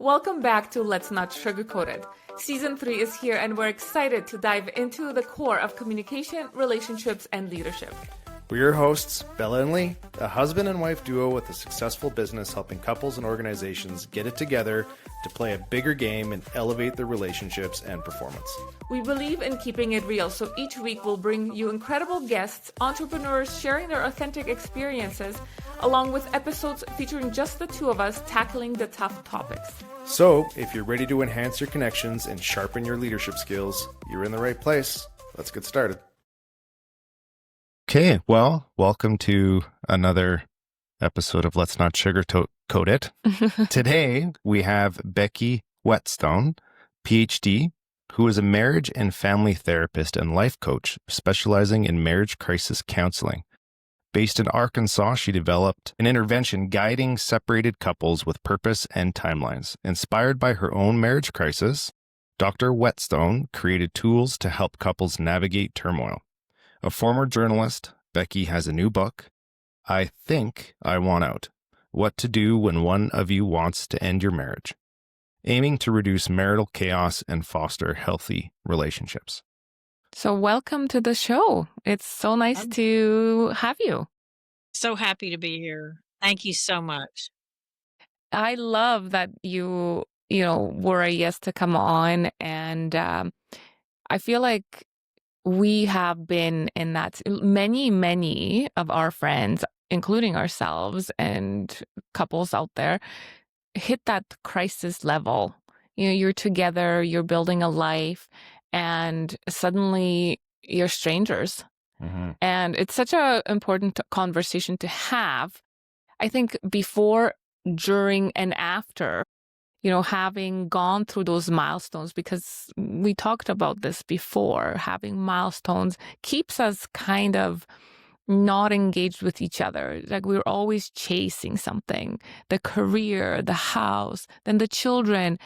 Welcome back to Let's Not Sugarcoat It. Season 3 is here and we're excited to dive into the core of communication, relationships, and leadership. We're your hosts, Bella and Lee, a husband and wife duo with a successful business helping couples and organizations get it together to play a bigger game and elevate their relationships and performance. We believe in keeping it real, so each week we'll bring you incredible guests, entrepreneurs sharing their authentic experiences, along with episodes featuring just the two of us tackling the tough topics. So, if you're ready to enhance your connections and sharpen your leadership skills, you're in the right place. Let's get started. Okay, well, welcome to another episode of Let's Not Sugarcoat It. Today, we have Becky Whetstone, PhD, who is a marriage and family therapist and life coach specializing in marriage crisis counseling. Based in Arkansas, she developed an intervention guiding separated couples with purpose and timelines. Inspired by her own marriage crisis, Dr. Whetstone created tools to help couples navigate turmoil. A former journalist, Becky has a new book, I Think I Want Out: What to Do When One of You Wants to End Your Marriage, aiming to reduce marital chaos and foster healthy relationships. So welcome to the show. It's so nice to have you. So happy to be here. Thank you so much. I love that you were a yes to come on. And I feel like we have been in that. Many of our friends, including ourselves and couples out there, hit that crisis level. You're together, you're building a life, and suddenly you're strangers. Mm-hmm. And it's such an important conversation to have, I think, before, during, and after, having gone through those milestones, because we talked about this before. Having milestones keeps us kind of not engaged with each other. Like we're always chasing something, the career, the house, then the children,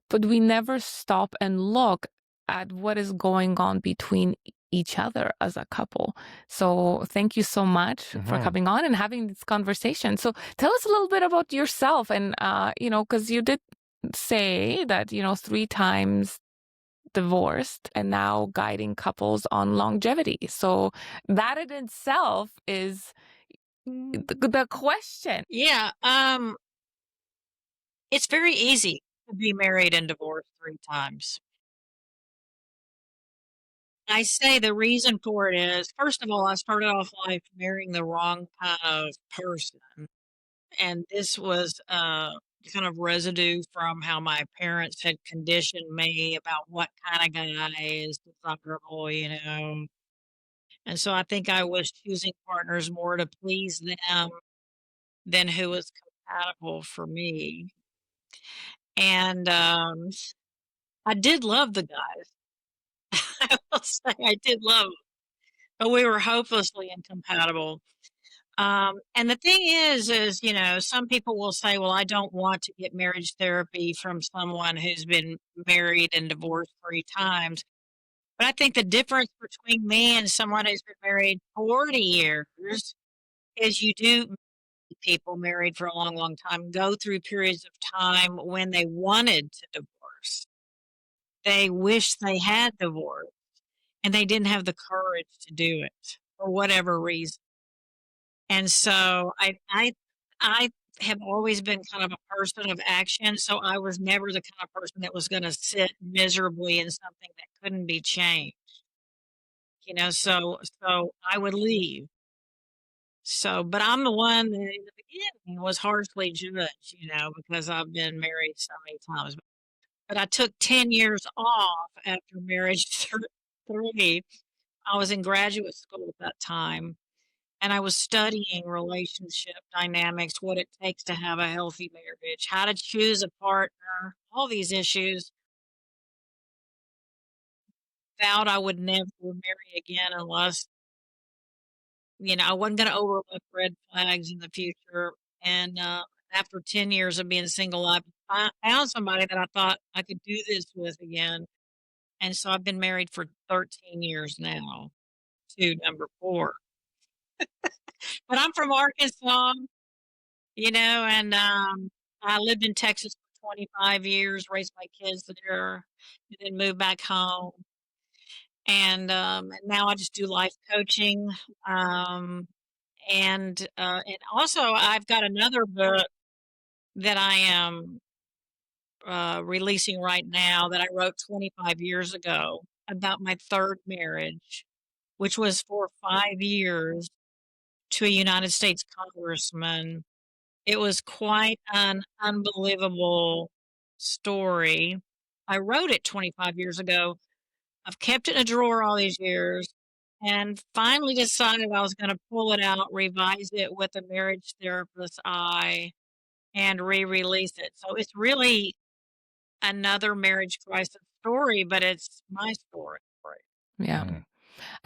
but we never stop and look at what is going on between each other as a couple. So thank you so much for coming on and having this conversation. So tell us a little bit about yourself and, because you did say that, 3 times divorced and now guiding couples on longevity. So that in itself is the question. Yeah. It's very easy to be married and divorced 3 times. I say the reason for it is, first of all, I started off life marrying the wrong kind of person. And this was kind of residue from how my parents had conditioned me about what kind of guy is desirable, And so I think I was choosing partners more to please them than who was compatible for me. And I did love the guys. I will say I did love them, but we were hopelessly incompatible. And the thing is, some people will say, well, I don't want to get marriage therapy from someone who's been married and divorced 3 times. But I think the difference between me and someone who's been married 40 years is you do meet people married for a long, long time go through periods of time when they wanted to divorce. They wish they had divorced and they didn't have the courage to do it for whatever reason. And so I have always been kind of a person of action. So I was never the kind of person that was going to sit miserably in something that couldn't be changed. So I would leave. So, but I'm the one that in the beginning was harshly judged, because I've been married so many times. But I took 10 years off after marriage 3. I was in graduate school at that time. And I was studying relationship dynamics, what it takes to have a healthy marriage, how to choose a partner, all these issues. Vowed I would never marry again unless, I wasn't going to overlook red flags in the future. And after 10 years of being single, I found somebody that I thought I could do this with again. And so I've been married for 13 years now to number 4. But I'm from Arkansas, and I lived in Texas 25 years, raised my kids there, and then moved back home. And now I just do life coaching. Um, and also I've got another book that I am releasing right now that I wrote 25 years ago about my third marriage, which was for 5 years to a United States congressman. It was quite an unbelievable story. I wrote it 25 years ago. I've kept it in a drawer all these years and finally decided I was going to pull it out, revise it with a marriage therapist's eye, and re release it. So it's really another marriage crisis story, but it's my story. Yeah. Mm.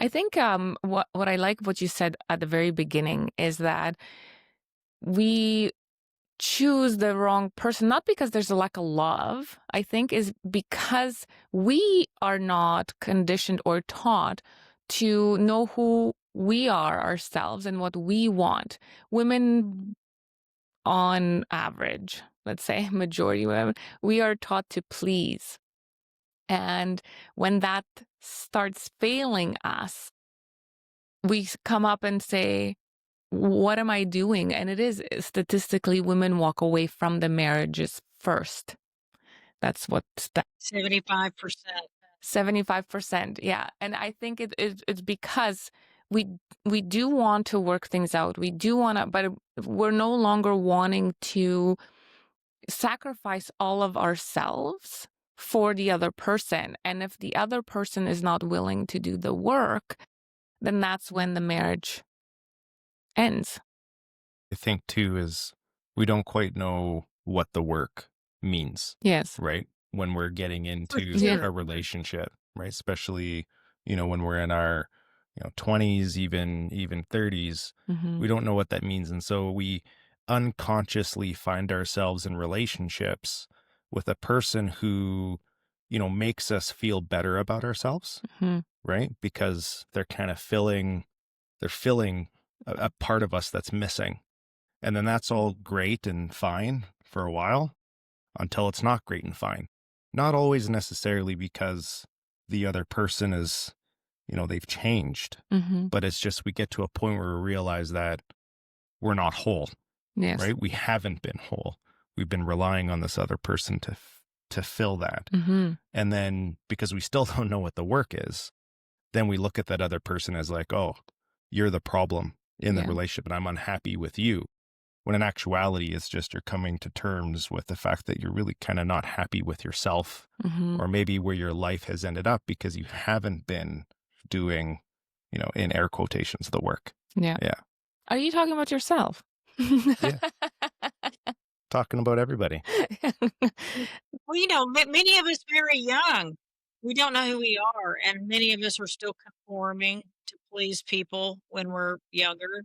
I think what I like what you said at the very beginning is that we choose the wrong person, not because there's a lack of love, I think, is because we are not conditioned or taught to know who we are ourselves and what we want. Women, on average, let's say majority women, we are taught to please. And when that starts failing us, we come up and say, what am I doing? And it is statistically women walk away from the marriages first. That's what 75%. 75%. Yeah. And I think it's because we do want to work things out. We do want to, but we're no longer wanting to sacrifice all of ourselves for the other person. And if the other person is not willing to do the work, then that's when the marriage ends. I think too is we don't quite know what the work means, Yes. right? When we're getting into sure. a relationship, right? Especially, when we're in our, 20s, even 30s, Mhm. we don't know what that means. And so we unconsciously find ourselves in relationships with a person who, makes us feel better about ourselves, Mhm. right? Because they're kind of filling a part of us that's missing. And then that's all great and fine for a while until it's not great and fine. Not always necessarily because the other person is, they've changed, Mhm. but it's just we get to a point where we realize that we're not whole, Yes. right? We haven't been whole. We've been relying on this other person to fill that. Mhm. And then because we still don't know what the work is, then we look at that other person as like, oh, you're the problem in the Yeah. relationship and I'm unhappy with you. When in actuality, it's just you're coming to terms with the fact that you're really kind of not happy with yourself Mhm. or maybe where your life has ended up because you haven't been doing, in air quotations, the work. Yeah. Yeah. Are you talking about yourself? Yeah. Talking about everybody. Well, many of us very young. We don't know who we are, and many of us are still conforming to please people when we're younger.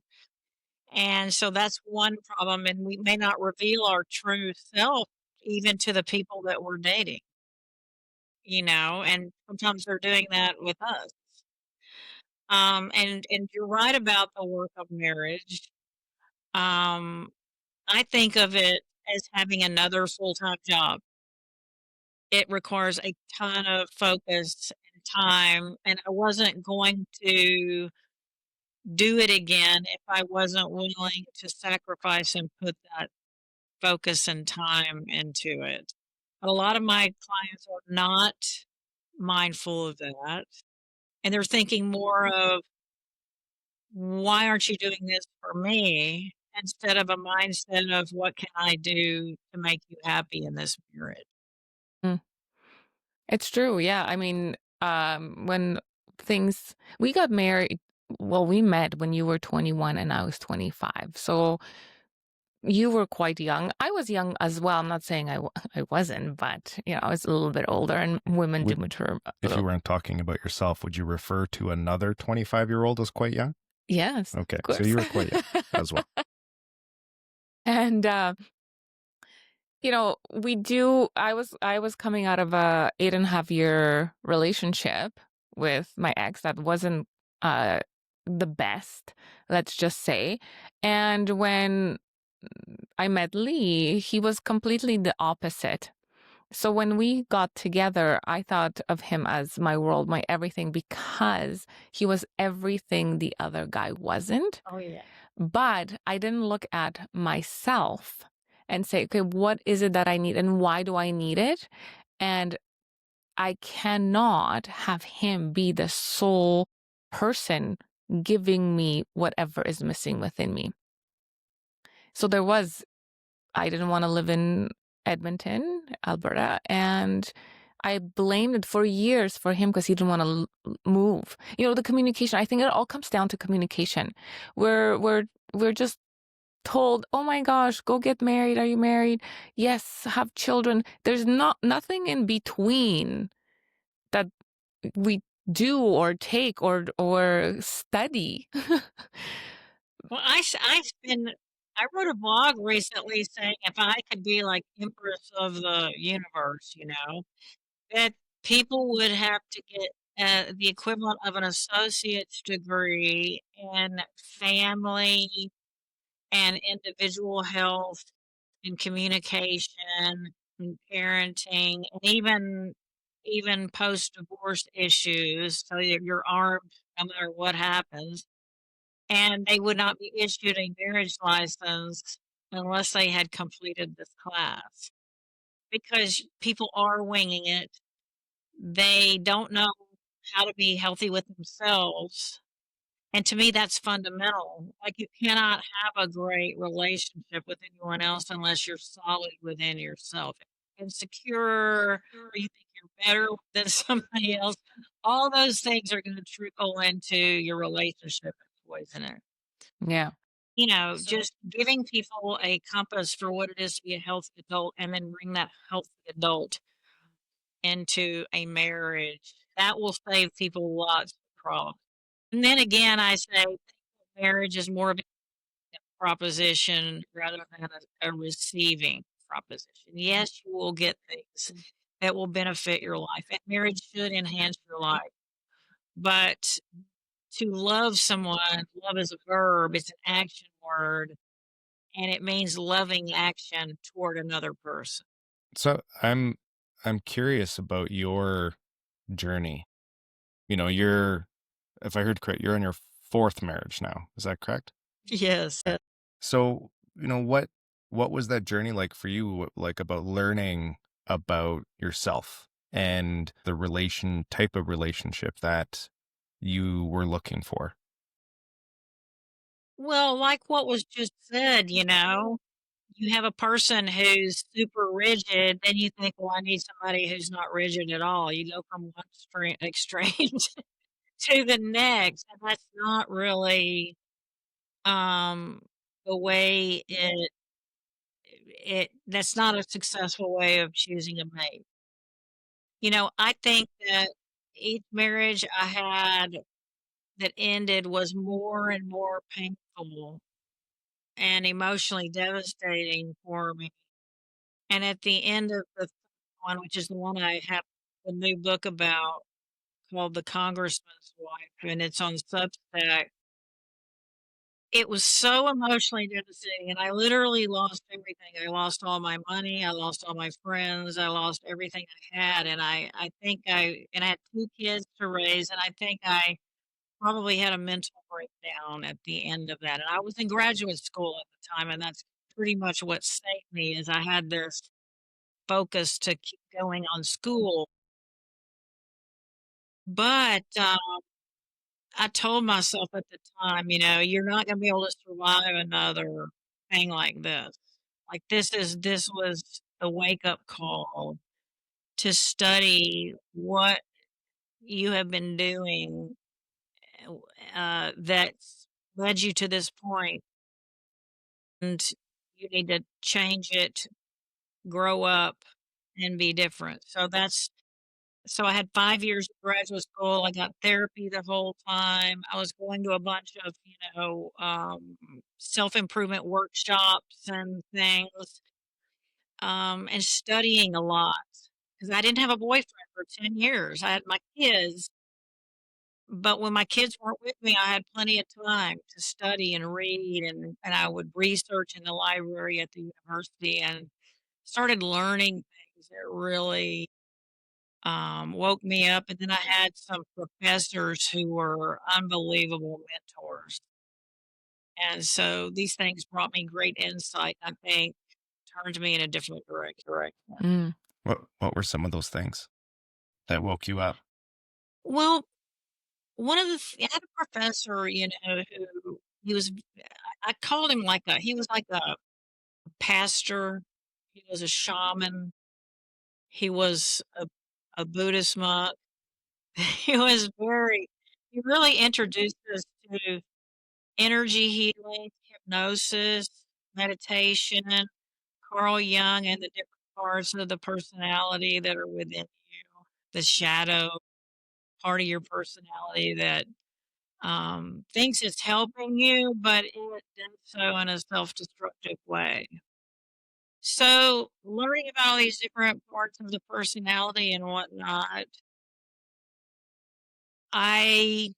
And so that's one problem, and we may not reveal our true self even to the people that we're dating, and sometimes they're doing that with us. And you're right about the work of marriage. Um, I think of it as having another full-time job. It requires a ton of focus and time, and I wasn't going to do it again if I wasn't willing to sacrifice and put that focus and time into it. But a lot of my clients are not mindful of that, and they're thinking more of, "Why aren't you doing this for me?" instead of a mindset of, "What can I do to make you happy in this marriage?" Mm. It's true. Yeah. I mean, when we got married, well, we met when you were 21 and I was 25. So you were quite young. I was young as well. I'm not saying I wasn't, but I was a little bit older and women do mature. If you weren't talking about yourself, would you refer to another 25-year-old as quite young? Yes. Okay. Of course. So you were quite young as well. And I was coming out of a 8.5 year relationship with my ex that wasn't the best, let's just say. And when I met Lee, he was completely the opposite. So when we got together, I thought of him as my world, my everything, because he was everything the other guy wasn't. Oh, yeah. But I didn't look at myself and say, okay, what is it that I need and why do I need it? And I cannot have him be the sole person giving me whatever is missing within me. So I didn't want to live in Edmonton, Alberta, and I blamed it for years for him because he didn't want to move. The communication, I think it all comes down to communication. We're just told, oh my gosh, go get married. Are you married? Yes, have children. There's nothing in between that we do or take or study. Well, I wrote a blog recently saying if I could be like Empress of the universe, that people would have to get the equivalent of an associate's degree in family and individual health and communication and parenting and even post-divorce issues so that you're armed no matter what happens. And they would not be issued a marriage license unless they had completed this class because people are winging it. They don't know how to be healthy with themselves. And to me, that's fundamental. Like, you cannot have a great relationship with anyone else unless you're solid within yourself. Insecure, or you think you're better than somebody else, all those things are going to trickle into your relationship and poison it. Yeah. Just giving people a compass for what it is to be a healthy adult and then bring that healthy adult into a marriage. That will save people lots of problems. And then again, I say marriage is more of a proposition rather than a receiving proposition. Yes, you will get things that will benefit your life, and marriage should enhance your life. But to love someone, love is a verb, it's an action word, and it means loving action toward another person. So I'm curious about your journey. You're, if I heard correct, you're in your fourth marriage now. Is that correct? Yes. So, what was that journey like for you, like about learning about yourself and the type of relationship that you were looking for? Well, like what was just said, you have a person who's super rigid, then you think, well, I need somebody who's not rigid at all. You go from one extreme to the next, and that's not really um, the way that's not a successful way of choosing a mate. I think that each marriage I had that ended was more and more painful and emotionally devastating for me. And at the end of the one, which is the one I have the new book about called The Congressman's Wife, and it's on Substack. It was so emotionally devastating, and I literally lost everything. I lost all my money, I lost all my friends, I lost everything I had, and I think I had 2 kids to raise, and I think I probably had a mental breakdown at the end of that, and I was in graduate school at the time, and that's pretty much what saved me is I had this focus to keep going on school. But, I told myself at the time, "You're not gonna be able to survive another thing like this." Like, this was the wake-up call to study what you have been doing, that's led you to this point, and you need to change it, grow up, and be different. So I had 5 years of graduate school, I got therapy the whole time, I was going to a bunch of, self-improvement workshops and things, and studying a lot because I didn't have a boyfriend for 10 years. I had my kids, But when my kids weren't with me, I had plenty of time to study and read, and I would research in the library at the university and started learning things that really woke me up. And then I had some professors who were unbelievable mentors. And so these things brought me great insight, I think, turned me in a different direction. Mm. What were some of those things that woke you up? Well, one of the I had a professor, who he was I called him he was like a pastor, he was a shaman, he was a Buddhist monk. He was he really introduced us to energy healing, hypnosis, meditation, Carl Jung, and the different parts of the personality that are within you, the shadow part of your personality that thinks it's helping you, but it does so in a self-destructive way. So, learning about all these different parts of the personality and whatnot, I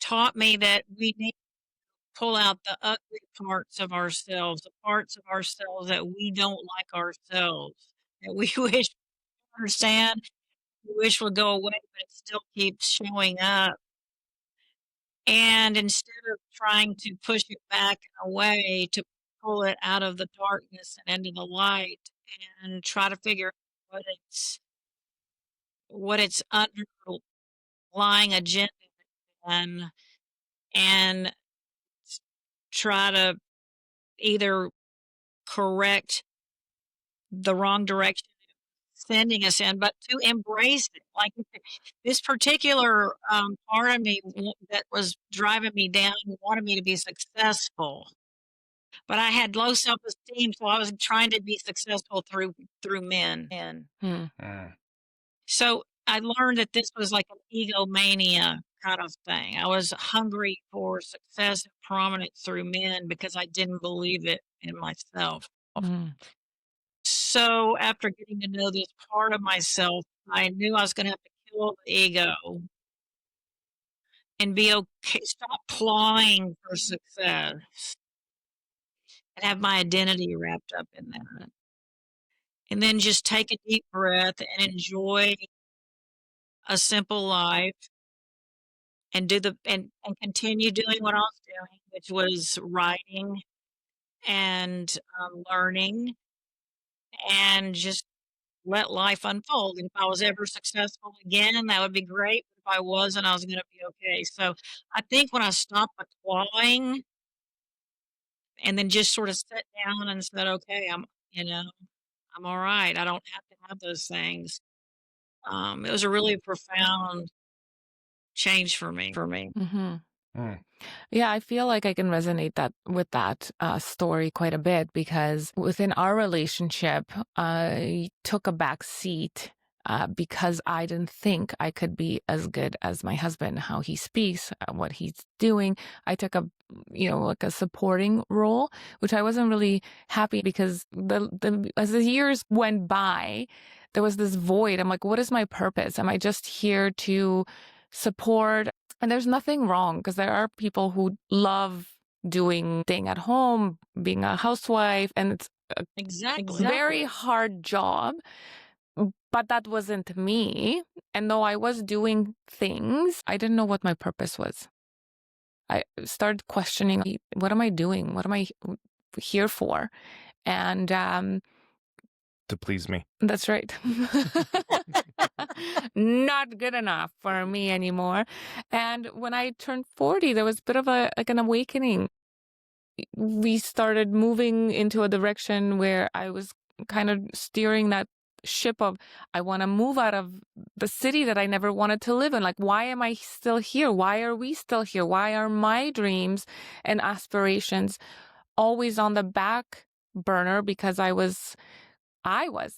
taught me that we need to pull out the ugly parts of ourselves, the parts of ourselves that we don't like ourselves, that we wish to understand, we wish would go away, but it still keeps showing up. And instead of trying to push it back and away, to pull it out of the darkness and into the light and try to figure out what its underlying agenda and and try to either correct the wrong direction sending us in, but to embrace it. Like this particular part of me that was driving me down wanted me to be successful, but I had low self-esteem, so I was trying to be successful through men. Mm. So I learned that this was like an egomania kind of thing. I was hungry for success and prominence through men because I didn't believe it in myself. Mm. So after getting to know this part of myself, I knew I was going to have to kill the ego and be okay, stop clawing for success and have my identity wrapped up in that. And then just take a deep breath and enjoy a simple life and and continue doing what I was doing, which was writing and learning and just let life unfold. And if I was ever successful again, that would be great. But if I wasn't, I was going to be okay. So I think when I stopped the clawing and then just sort of sat down and said, okay, I'm all right. I don't have to have those things. It was a really profound change for me. Mm-hmm. Mm. Yeah, I feel like I can resonate with that story quite a bit because within our relationship, I took a back seat because I didn't think I could be as good as my husband, how he speaks, what he's doing. I took like a supporting role, which I wasn't really happy because as the years went by, there was this void. I'm like, what is my purpose? Am I just here to support? And there's nothing wrong because there are people who love staying at home, being a housewife, and it's a Exactly. very hard job. But that wasn't me. And though I was doing things, I didn't know what my purpose was. I started questioning, what am I doing? What am I here for? And To please me. that's right. Not good enough for me anymore. And when I turned 40, there was a bit of an awakening. We started moving into a direction where I was kind of steering that ship of, I want to move out of the city that I never wanted to live in. Like, why am I still here? Why are we still here? Why are my dreams and aspirations always on the back burner? Because I was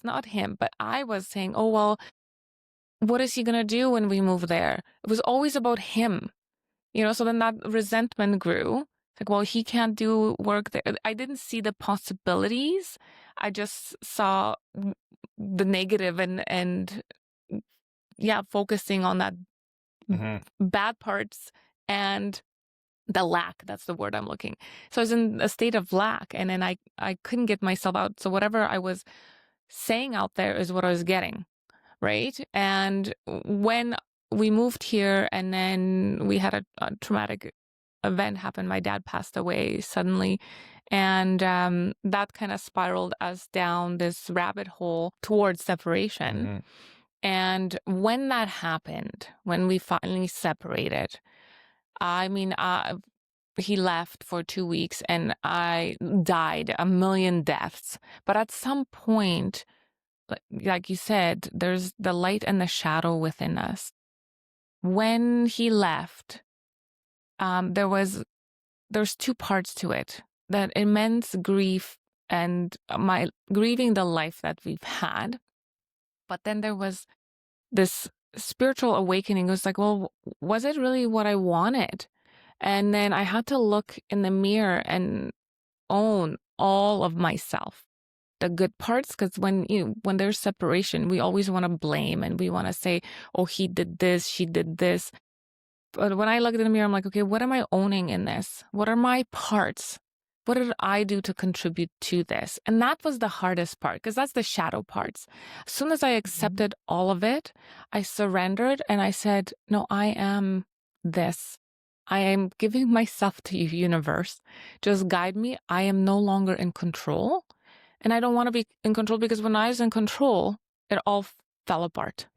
not him, but I was saying, oh, well, what is he going to do when we move there? It was always about him, so then that resentment grew. Like, well, he can't do work there. I didn't see the possibilities. I just saw the negative and yeah, focusing on that bad parts and the lack. That's the word I'm looking. So I was in a state of lack, and then I couldn't get myself out. So whatever I was saying out there is what I was getting, right? And when we moved here, and then we had a traumatic event happen, my dad passed away suddenly, and that kind of spiraled us down this rabbit hole towards separation. And when that happened, when we finally separated, I mean, he left for 2 weeks and I died a million deaths. But at some point, like you said, there's the light and the shadow within us. When he left, there's two parts to it. That immense grief and my grieving the life that we've had. But then there was this spiritual awakening. It was like, well, was it really what I wanted? And then I had to look in the mirror and own all of myself, the good parts, because when there's separation, we always want to blame and we want to say, oh, he did this, she did this. But when I look in the mirror, I'm like, okay, what am I owning in this? What are my parts? What did I do to contribute to this? And that was the hardest part, because that's the shadow parts. As soon as I accepted all of it, I surrendered and I said, no, I am this. I am giving myself to you, universe. Just guide me. I am no longer in control. And I don't want to be in control, because when I was in control, it all fell apart.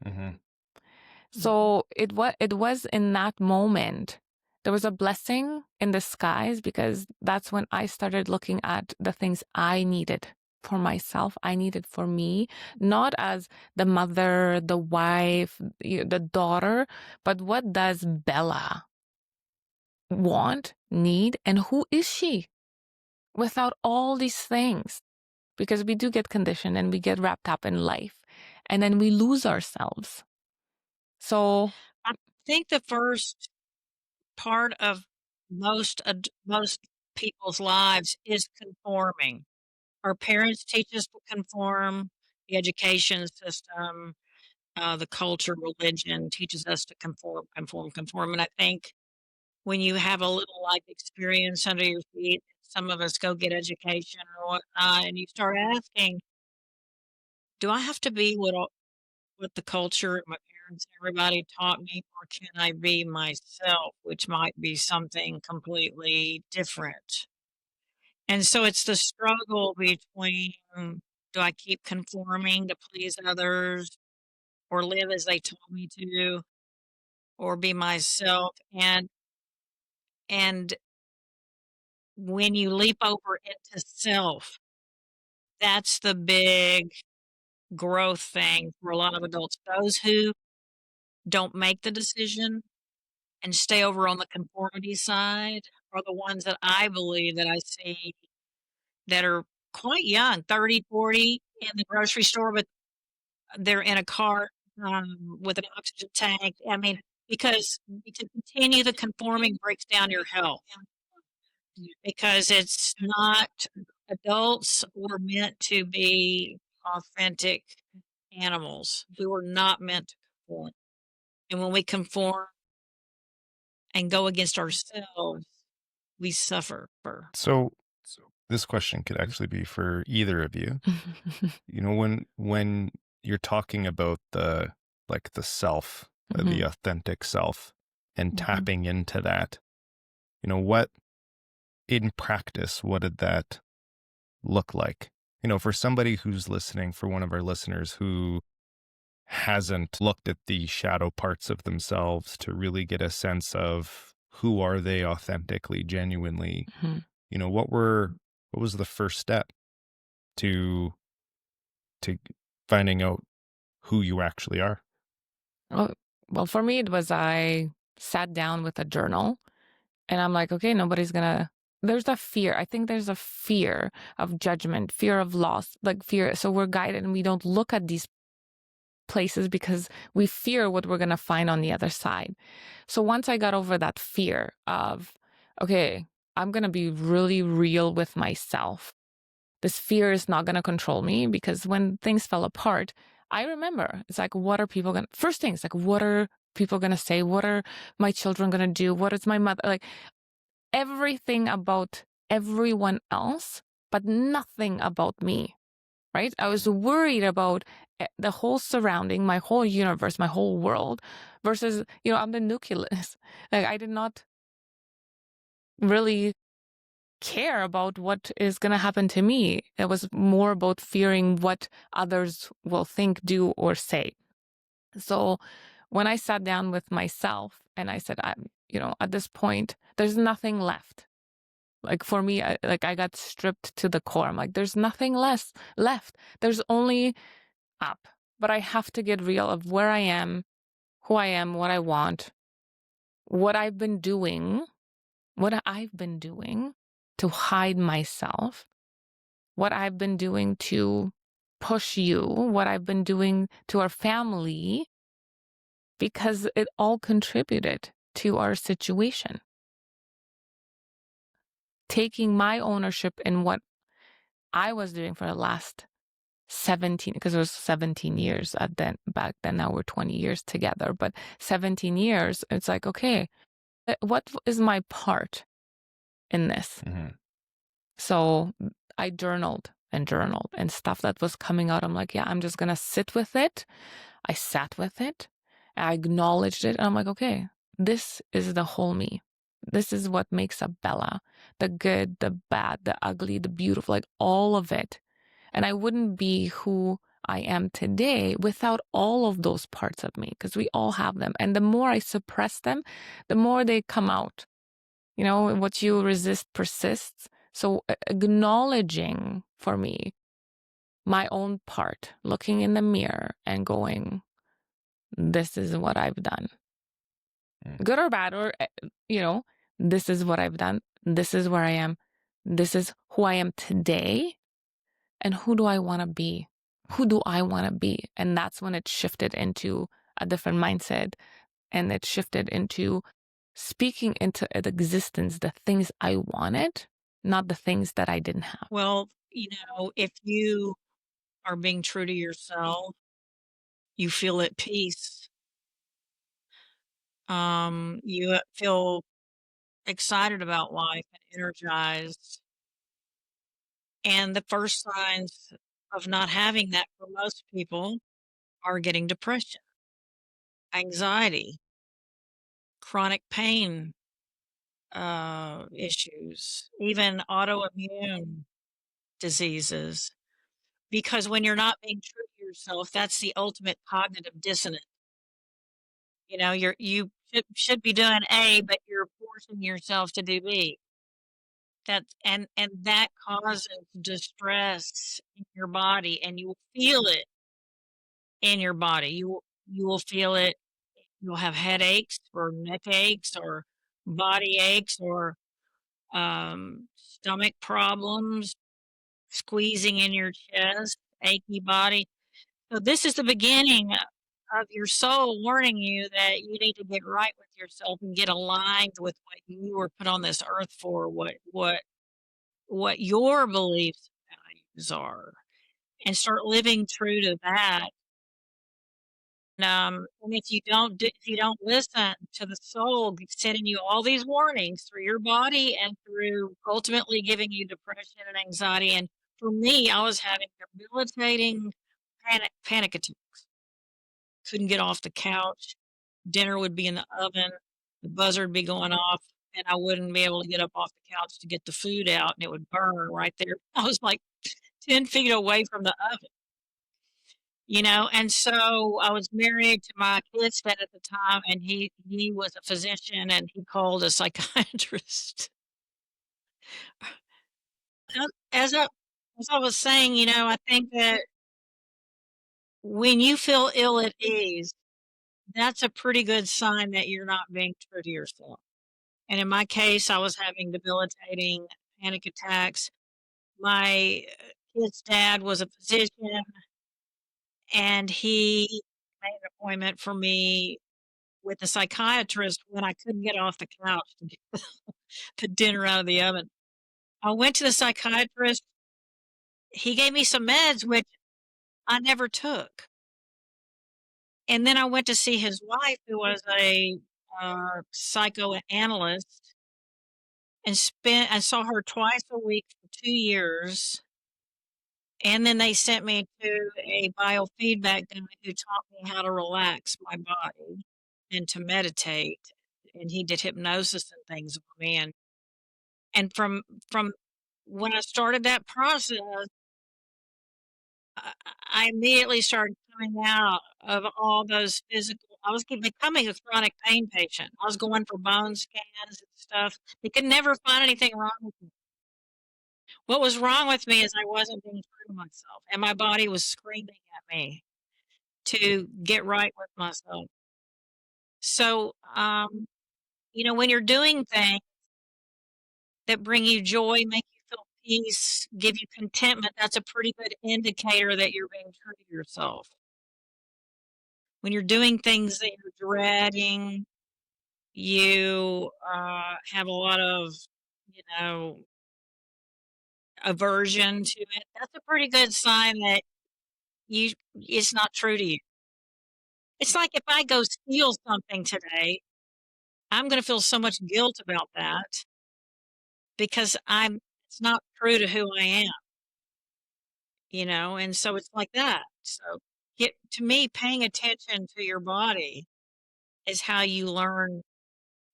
So it was in that moment, there was a blessing in disguise, because that's when I started looking at the things I needed for myself, I needed for me, not as the mother, the wife, the daughter, but what does Bella want, need, and who is she without all these things? Because we do get conditioned and we get wrapped up in life, and then we lose ourselves. So I think the first part of most people's lives is conforming. Our parents teach us to conform. The education system, the culture, religion teaches us to conform. And I think when you have a little life experience under your feet, some of us go get education or whatnot, and you start asking, do I have to be what the culture, my parents, everybody taught me, or can I be myself, which might be something completely different? And so it's the struggle between, do I keep conforming to please others or live as they told me to or be myself? And when you leap over into self, that's the big growth thing for a lot of adults. Those who don't make the decision and stay over on the conformity side are the ones that I believe that I see that are quite young, 30, 40, in the grocery store, but they're in a car with an oxygen tank. I mean, because to continue the conforming breaks down your health, because it's not, adults were meant to be authentic animals. We were not meant to conform. And when we conform and go against ourselves, we suffer. So this question could actually be for either of you. When you're talking about the self, the authentic self, and tapping into that, what in practice, what did that look like? For somebody who's listening, for one of our listeners who hasn't looked at the shadow parts of themselves to really get a sense of who are they authentically, genuinely, what was the first step to finding out who you actually are? Well, for me, it was I sat down with a journal and I'm like, okay, there's a fear. I think there's a fear of judgment, fear of loss, like fear. So we're guided and we don't look at these places because we fear what we're going to find on the other side. So once I got over that fear of, okay, I'm going to be really real with myself. This fear is not going to control me, because when things fell apart, I remember it's like, what are people going to, first thing, it's like, what are people going to say? What are my children going to do? What is my mother? Like everything about everyone else, but nothing about me, right? I was worried about the whole surrounding, my whole universe, my whole world versus, I'm the nucleus. Like I did not really care about what is going to happen to me. It was more about fearing what others will think, do, or say. So when I sat down with myself and I said, at this point, there's nothing left. Like for me, I got stripped to the core. I'm like, there's nothing less left. There's only up. But I have to get real of where I am, who I am, what I want, what I've been doing to hide myself, what I've been doing to push you, what I've been doing to our family, because it all contributed to our situation. Taking my ownership in what I was doing for the last 17, because it was 17 years back then, now we're 20 years together, but 17 years, it's like, okay, what is my part in this? Mm-hmm. So I journaled and stuff that was coming out. I'm like, yeah, I'm just going to sit with it. I sat with it. I acknowledged it. And I'm like, okay, this is the whole me. This is what makes up Bella. The good, the bad, the ugly, the beautiful, like all of it. And I wouldn't be who I am today without all of those parts of me, because we all have them. And the more I suppress them, the more they come out. What you resist persists. So acknowledging for me my own part, looking in the mirror and going, this is what I've done. Good or bad, or, this is what I've done. This is where I am. This is who I am today. And who do I want to be? Who do I want to be? And that's when it shifted into a different mindset. And it shifted into speaking into existence the things I wanted, not the things that I didn't have. Well, if you are being true to yourself, you feel at peace. You feel excited about life and energized. And the first signs of not having that for most people are getting depression, anxiety, chronic pain issues, even autoimmune diseases. Because when you're not being true to yourself, that's the ultimate cognitive dissonance. You should be doing A, but you're forcing yourself to do B. And that causes distress in your body, and you will feel it in your body. You will feel it. You'll have headaches or neck aches or body aches or stomach problems, squeezing in your chest, achy body. So this is the beginning of your soul warning you that you need to get right with yourself and get aligned with what you were put on this earth for, what your beliefs and values are, and start living true to that. And if you don't listen to the soul sending you all these warnings through your body and through ultimately giving you depression and anxiety. And for me, I was having debilitating panic attacks. Couldn't get off the couch. Dinner would be in the oven. The buzzer would be going off, and I wouldn't be able to get up off the couch to get the food out, and it would burn right there. I was like 10 feet away from the oven. And so I was married to my kid's dad at the time, and he was a physician, and he called a psychiatrist. As I was saying, I think that when you feel ill at ease, that's a pretty good sign that you're not being true to yourself. And in my case, I was having debilitating panic attacks. My kid's dad was a physician, and he made an appointment for me with a psychiatrist when I couldn't get off the couch to get the dinner out of the oven. I went to the psychiatrist. He gave me some meds, which I never took. And then I went to see his wife, who was a psychoanalyst, and I saw her twice a week for 2 years. And then they sent me to a biofeedback guy who taught me how to relax my body and to meditate. And he did hypnosis and things with me. And from when I started that process, I immediately started coming out of all those physical. I was becoming a chronic pain patient. I was going for bone scans and stuff. They could never find anything wrong with me. What was wrong with me is I wasn't being true to myself, and my body was screaming at me to get right with myself. So, when you're doing things that bring you joy, make you feel peace, give you contentment, that's a pretty good indicator that you're being true to yourself. When you're doing things that you're dreading, you have a lot of, aversion to it. That's a pretty good sign that it's not true to you. It's like if I go steal something today, I'm going to feel so much guilt about that because it's not true to who I am, and so it's like that. So, to me, paying attention to your body is how you learn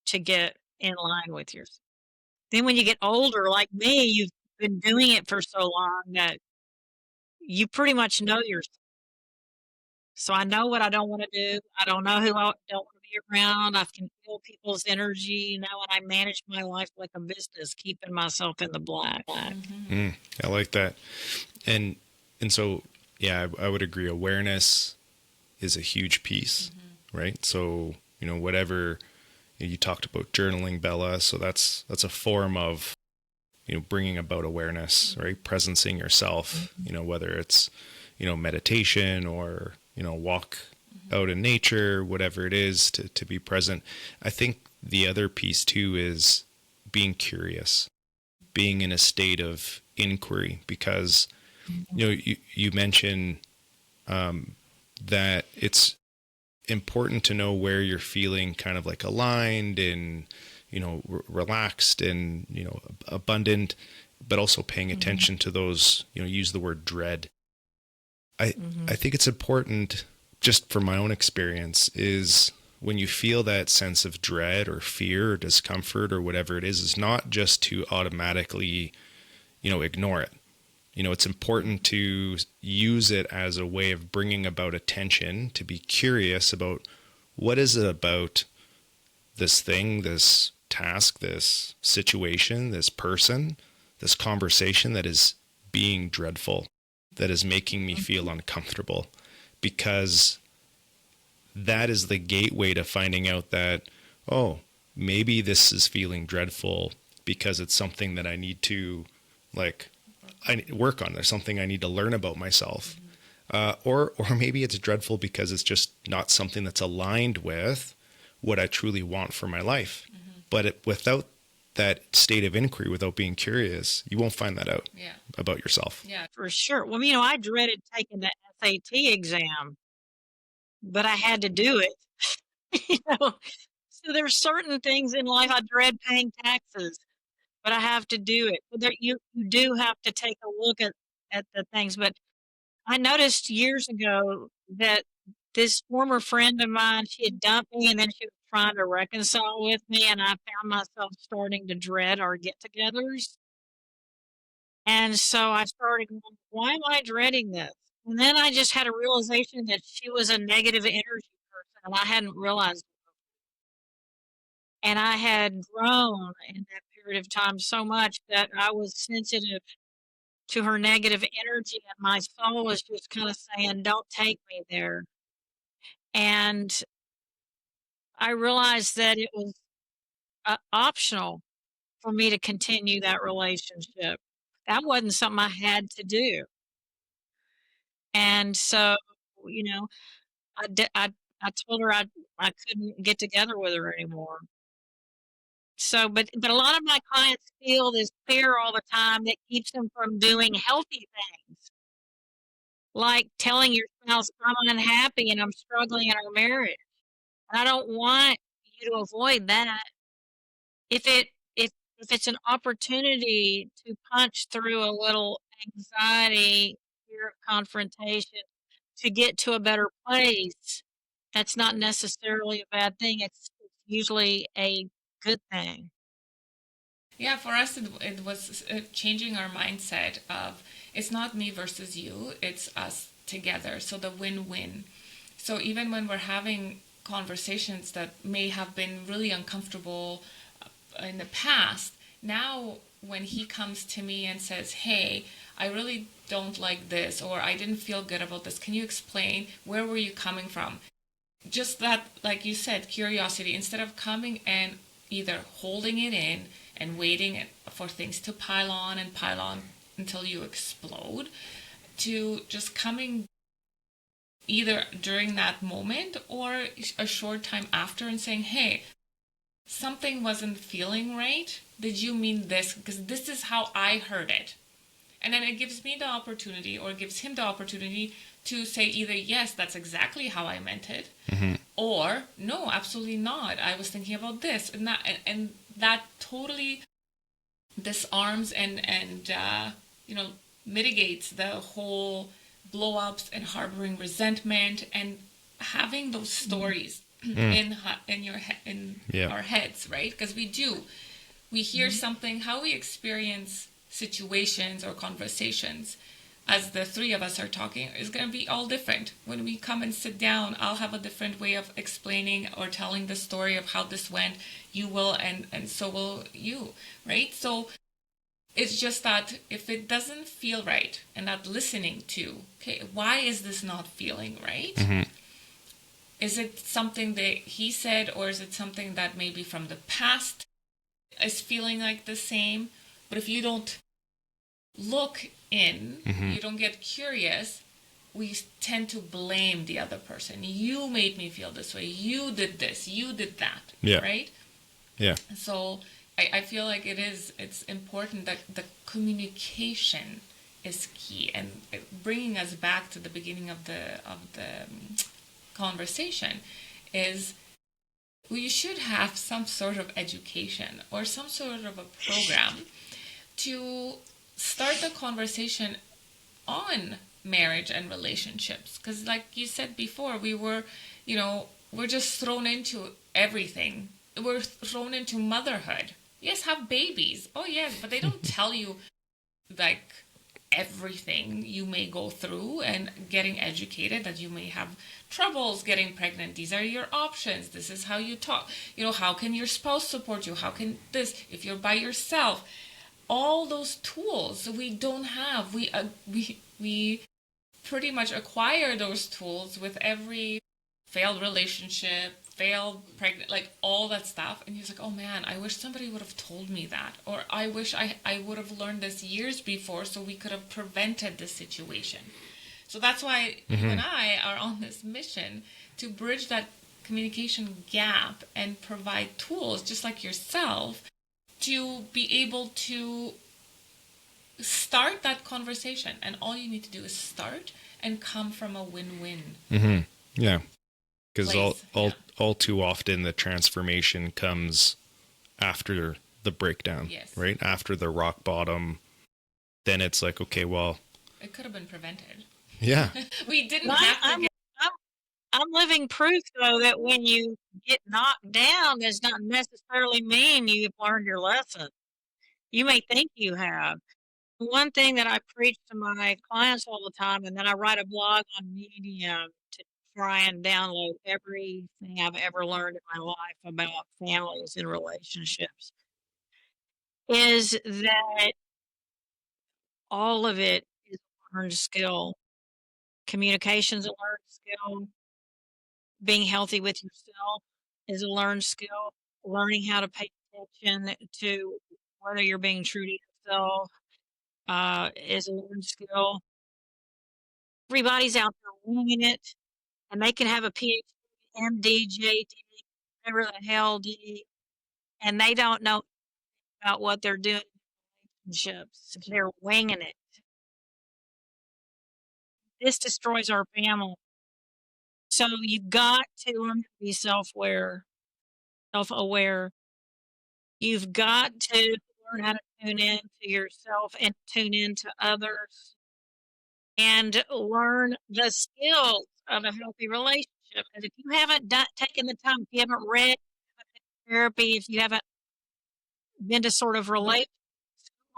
to get in line with yourself. Then when you get older, like me, you've been doing it for so long that you pretty much know yourself. So I know what I don't want to do. I don't know who I don't want to be around. I can feel people's energy, and I manage my life like a business, keeping myself in the black. I like that. And so, yeah, I would agree. Awareness is a huge piece, right? So, whatever you talked about journaling, Bella. So that's a form of, bringing about awareness, right? Presencing yourself, whether it's, meditation or, walk out in nature, whatever it is to be present. I think the other piece too is being curious, being in a state of inquiry, because, you mentioned that it's important to know where you're feeling kind of like aligned and, relaxed and, abundant, but also paying attention to those, use the word dread. I think it's important, just from my own experience, is when you feel that sense of dread or fear or discomfort or whatever it is not just to automatically, ignore it. It's important to use it as a way of bringing about attention, to be curious about what is it about this thing, this task, this situation, this person, this conversation that is being dreadful, that is making me feel uncomfortable, because that is the gateway to finding out that, oh, maybe this is feeling dreadful because it's something that I need to I need to work on. There's something I need to learn about myself. Or maybe it's dreadful because it's just not something that's aligned with what I truly want for my life. But without that state of inquiry, without being curious, you won't find that out about yourself. Yeah, for sure. Well, I dreaded taking the SAT exam, but I had to do it. So there's certain things in life. I dread paying taxes, but I have to do it. You do have to take a look at the things. But I noticed years ago that this former friend of mine, she had dumped me, and then she was trying to reconcile with me, and I found myself starting to dread our get-togethers. And so I started going, why am I dreading this? And then I just had a realization that she was a negative energy person, and I hadn't realized it. And I had grown in that period of time so much that I was sensitive to her negative energy, and my soul was just kind of saying, don't take me there. And I realized that it was optional for me to continue that relationship. That wasn't something I had to do. And so, I told her I couldn't get together with her anymore. So, but a lot of my clients feel this fear all the time that keeps them from doing healthy things. like telling your spouse, I'm unhappy and I'm struggling in our marriage. And I don't want you to avoid that. If it if it's an opportunity to punch through a little anxiety, fear of confrontation to get to a better place, that's not necessarily a bad thing. It's usually a good thing. Yeah, for us, it was changing our mindset of it's not me versus you, it's us together. So the win win. So even when we're having conversations that may have been really uncomfortable in the past, now when he comes to me and says, hey, I really don't like this, or I didn't feel good about this, can you explain where were you coming from? Just that, like you said, curiosity, instead of coming and either holding it in and waiting for things to pile on until you explode, to just coming either during that moment or a short time after and saying, hey, something wasn't feeling right. Did you mean this? Because this is how I heard it. And then it gives me the opportunity, or gives him the opportunity to say either, yes, that's exactly how I meant it, or no, absolutely not. I was thinking about this and that, and that totally disarms and mitigates the whole blow ups and harboring resentment and having those stories in our heads, right? Because we hear something, how we experience situations or conversations as the three of us are talking is going to be all different. When we come and sit down, I'll have a different way of explaining or telling the story of how this went. You will, and so will you, right? So it's just that if it doesn't feel right, and not listening to, okay, why is this not feeling right? Is it something that he said, or is it something that maybe from the past is feeling like the same? But if you don't look in, you don't get curious, we tend to blame the other person. You made me feel this way. You did this. You did that. Yeah. Right? Yeah. So I feel like it's important that the communication is key, and bringing us back to the beginning of the conversation is we should have some sort of education or some sort of a program to start the conversation on marriage and relationships. Because like you said before, we're just thrown into everything. We're thrown into motherhood. Yes, have babies. Oh yes, but they don't tell you like everything you may go through, and getting educated that you may have troubles getting pregnant. These are your options. This is how you talk. How can your spouse support you? How can this, if you're by yourself? All those tools we don't have. We pretty much acquire those tools with every failed relationship, failed pregnant, like all that stuff. And he's like, oh man, I wish somebody would have told me that. Or I wish I would have learned this years before so we could have prevented this situation. So that's why you and I are on this mission to bridge that communication gap and provide tools, just like yourself, to be able to start that conversation. And all you need to do is start and come from a win-win. Yeah. Because place. all too often the transformation comes after the breakdown, Yes. right? After the rock bottom, then it's like, okay, well, It could have been prevented. yeah. We didn't Well, have to I'm, I'm living proof, though, that when you get knocked down, does not necessarily mean you've learned your lesson. You may think you have. One thing that I preach to my clients all the time, and then I write a blog on Medium to try and download everything I've ever learned in my life about families and relationships, is that all of it is a learned skill. Communication's a learned skill. Being healthy with yourself is a learned skill. Learning how to pay attention to whether you're being true to yourself is a learned skill. Everybody's out there winging it, and they can have a PhD, MD, JD, whatever the hell D, and they don't know about what they're doing in relationships. They're winging it. this destroys our family. So you've got to learn to be self-aware. You've got to learn how to tune in to yourself and tune in to others and learn the skills of a healthy relationship. Because if you haven't taken the time, if you haven't read therapy, if you haven't been to sort of relate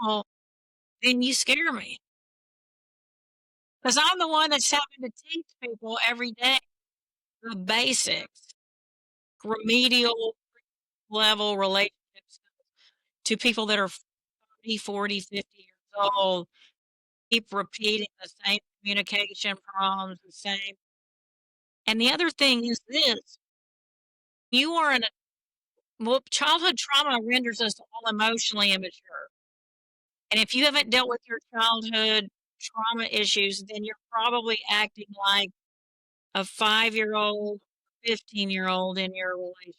school, then you scare me. Because I'm the one that's having to teach people every day the basics, remedial level relationships to people that are 30, 40, 50 years old, keep repeating the same communication problems, the same. And the other thing is this, you are in a, well, childhood trauma renders us all emotionally immature. And if you haven't dealt with your childhood trauma issues, then you're probably acting like a 5-year-old, 15-year-old in your relationship,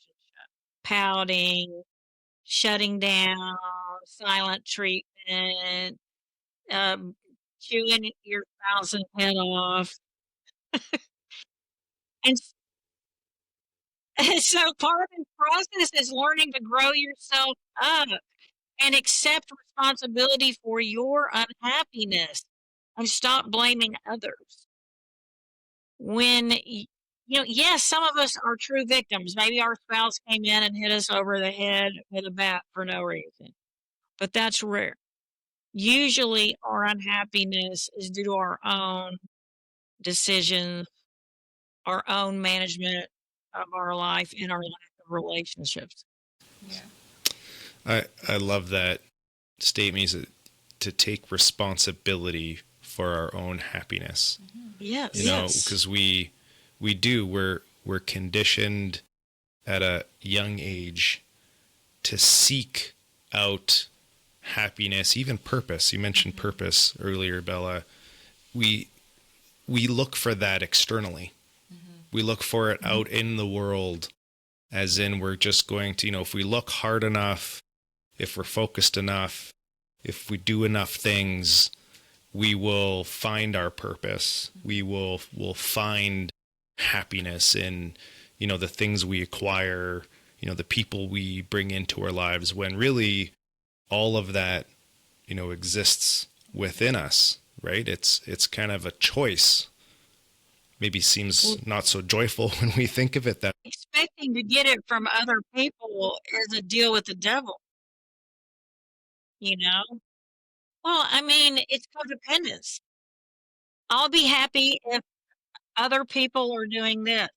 pouting, shutting down, silent treatment, chewing your spouse's head off. And so part of the process is learning to grow yourself up and accept responsibility for your unhappiness and stop blaming others. When, yes, some of us are true victims. Maybe our spouse came in and hit us over the head with a bat for no reason, but that's rare. Usually our unhappiness is due to our own decisions, our own management of our life, and our lack of relationships. Yeah. I love that statement, to take responsibility for our own happiness. Yes. You know, because we're conditioned at a young age to seek out happiness, even purpose. You mentioned purpose earlier, Bella. We look for that externally. We look for it out in the world, as in we're just going to, if we look hard enough, if we're focused enough, if we do enough things, we will find our purpose. We'll find happiness in, the things we acquire, the people we bring into our lives, when really all of that, exists within us, right? It's kind of a choice. Maybe seems not so joyful when we think of it that. Expecting to get it from other people is a deal with the devil, Well, I mean, it's codependence. I'll be happy if other people are doing this,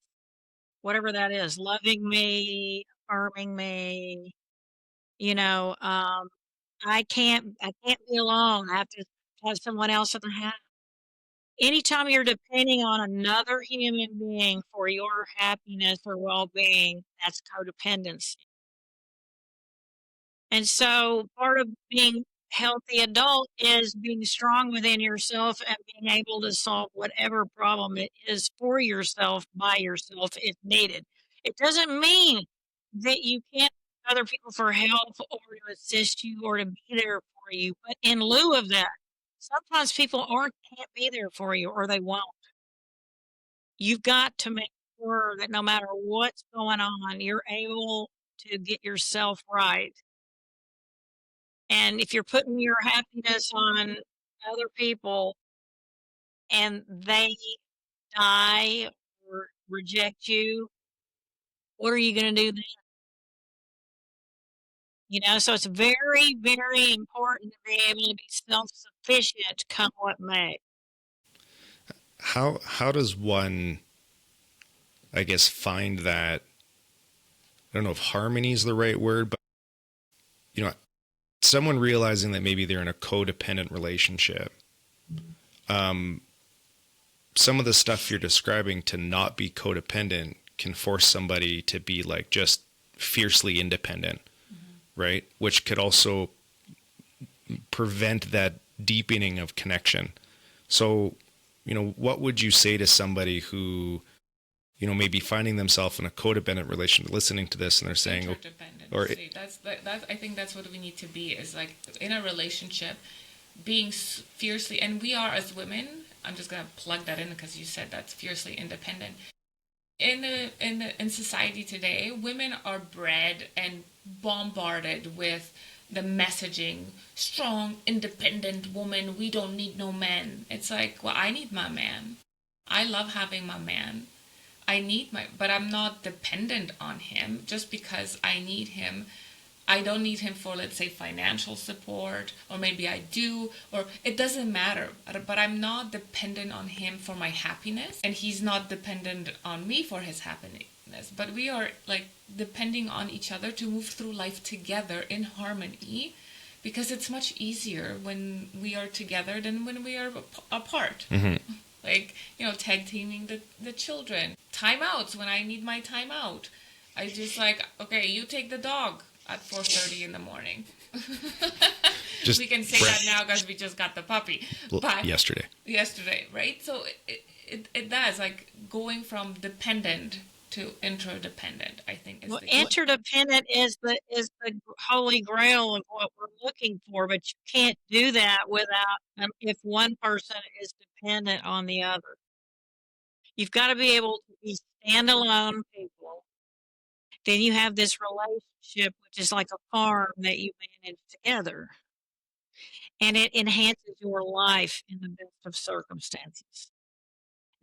whatever that is, loving me, affirming me, I can't be alone. I have to have someone else in the house. Anytime you're depending on another human being for your happiness or well-being, that's codependency. And so part of being healthy adult is being strong within yourself and being able to solve whatever problem it is for yourself by yourself if needed. It doesn't mean that you can't ask other people for help or to assist you or to be there for you. But in lieu of that, sometimes people can't be there for you or they won't. You've got to make sure that no matter what's going on, you're able to get yourself right. And if you're putting your happiness on other people and they die or reject you, what are you going to do then? So it's very, very important to be able to be self-sufficient come what may. How does one, I guess, find that? I don't know if harmony is the right word, but someone realizing that maybe they're in a codependent relationship. Some of the stuff you're describing to not be codependent can force somebody to be like just fiercely independent, right? Which could also prevent that deepening of connection. So, what would you say to somebody who, maybe finding themselves in a codependent relationship, listening to this and they're saying, that's I think that's what we need to be, is like in a relationship, being fiercely, and we are as women, I'm just gonna plug that in because you said that's fiercely independent. In society today, women are bred and bombarded with the messaging, strong, independent woman, we don't need no men. It's like, well, I need my man. I love having my man. But I'm not dependent on him just because I need him. I don't need him for, let's say, financial support, or maybe I do, or it doesn't matter. But I'm not dependent on him for my happiness, and he's not dependent on me for his happiness. But we are like depending on each other to move through life together in harmony, because it's much easier when we are together than when we are apart. Mm-hmm. Like, tag teaming the children. Timeouts when I need my timeout. I just like, okay, you take the dog at 4:30 in the morning. We can say that now because we just got the puppy. But yesterday, right? So it does, like, going from dependent to interdependent, I think. Well, interdependent is the holy grail of what we're looking for, but you can't do that without if one person is dependent on the other. You've got to be able to be standalone people. Then you have this relationship, which is like a farm that you manage together, and it enhances your life in the best of circumstances.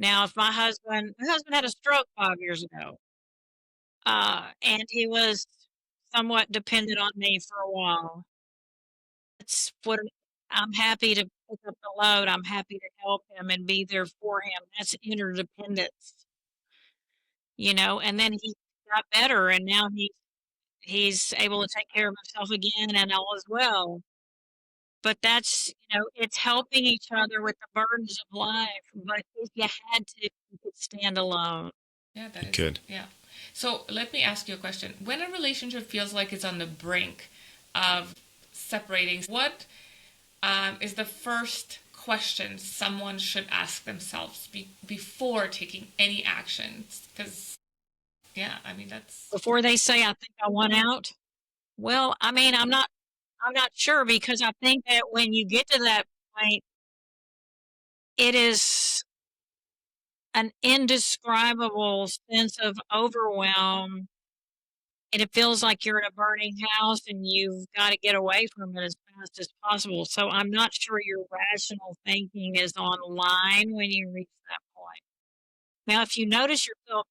Now, if my husband had a stroke 5 years ago, and he was somewhat dependent on me for a while. That's what I'm happy to pick up the load. I'm happy to help him and be there for him. That's interdependence, and then he got better, and now he's able to take care of himself again and all is well. But that's, it's helping each other with the burdens of life. But if you had to, you could stand alone. Yeah, that is good. Yeah. So let me ask you a question. When a relationship feels like it's on the brink of separating, what is the first question someone should ask themselves before taking any actions? Because, that's... Before they say, I think I want out? Well, I'm not sure, because I think that when you get to that point, it is an indescribable sense of overwhelm, and it feels like you're in a burning house and you've got to get away from it as fast as possible. So I'm not sure your rational thinking is online when you reach that point. Now, if you notice yourself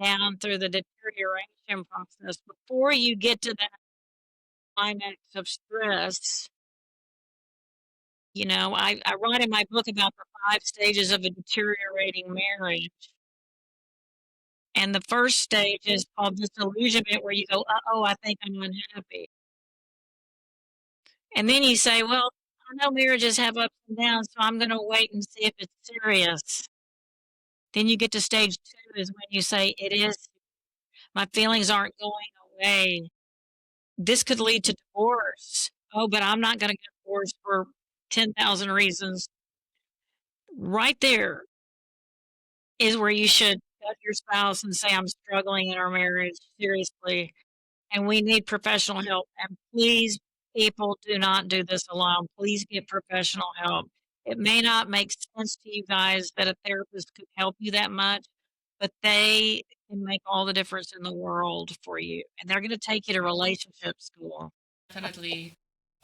down through the deterioration process, before you get to that climax of stress, I write in my book about the 5 stages of a deteriorating marriage. And the first stage is called disillusionment, where you go, uh-oh, I think I'm unhappy. And then you say, well, I know marriages have ups and downs, so I'm going to wait and see if it's serious. Then you get to stage 2 is when you say, it is, my feelings aren't going away. This could lead to divorce. Oh, but I'm not going to get divorced for 10,000 reasons. Right there is where you should cut your spouse and say, I'm struggling in our marriage, seriously, and we need professional help. And please, people, do not do this alone. Please get professional help. It may not make sense to you guys that a therapist could help you that much, but they can make all the difference in the world for you. And they're going to take you to relationship school. Definitely.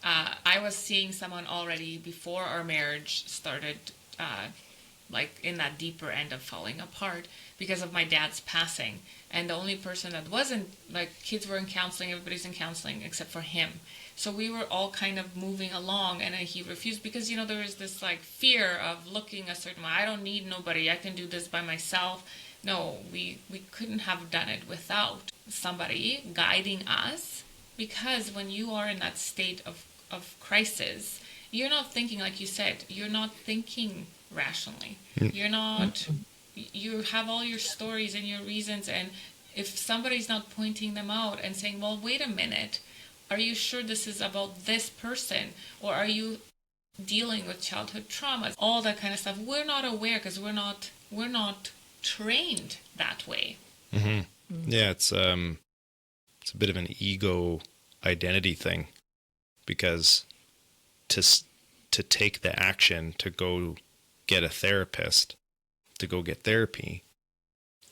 I was seeing someone already before our marriage started, like in that deeper end of falling apart because of my dad's passing. And the only person that wasn't, like, kids were in counseling, everybody's in counseling except for him. So we were all kind of moving along, and he refused because, there was this like fear of looking a certain way. I don't need nobody. I can do this by myself. No, we couldn't have done it without somebody guiding us, because when you are in that state of crisis, you're not thinking, like you said, you're not thinking rationally. You're not, you have all your stories and your reasons, and if somebody's not pointing them out and saying, well, wait a minute, are you sure this is about this person, or are you dealing with childhood traumas, all that kind of stuff, we're not aware because we're not trained that way. Mm-hmm. Yeah, it's a bit of an ego identity thing, because to take the action to go get a therapist to go get therapy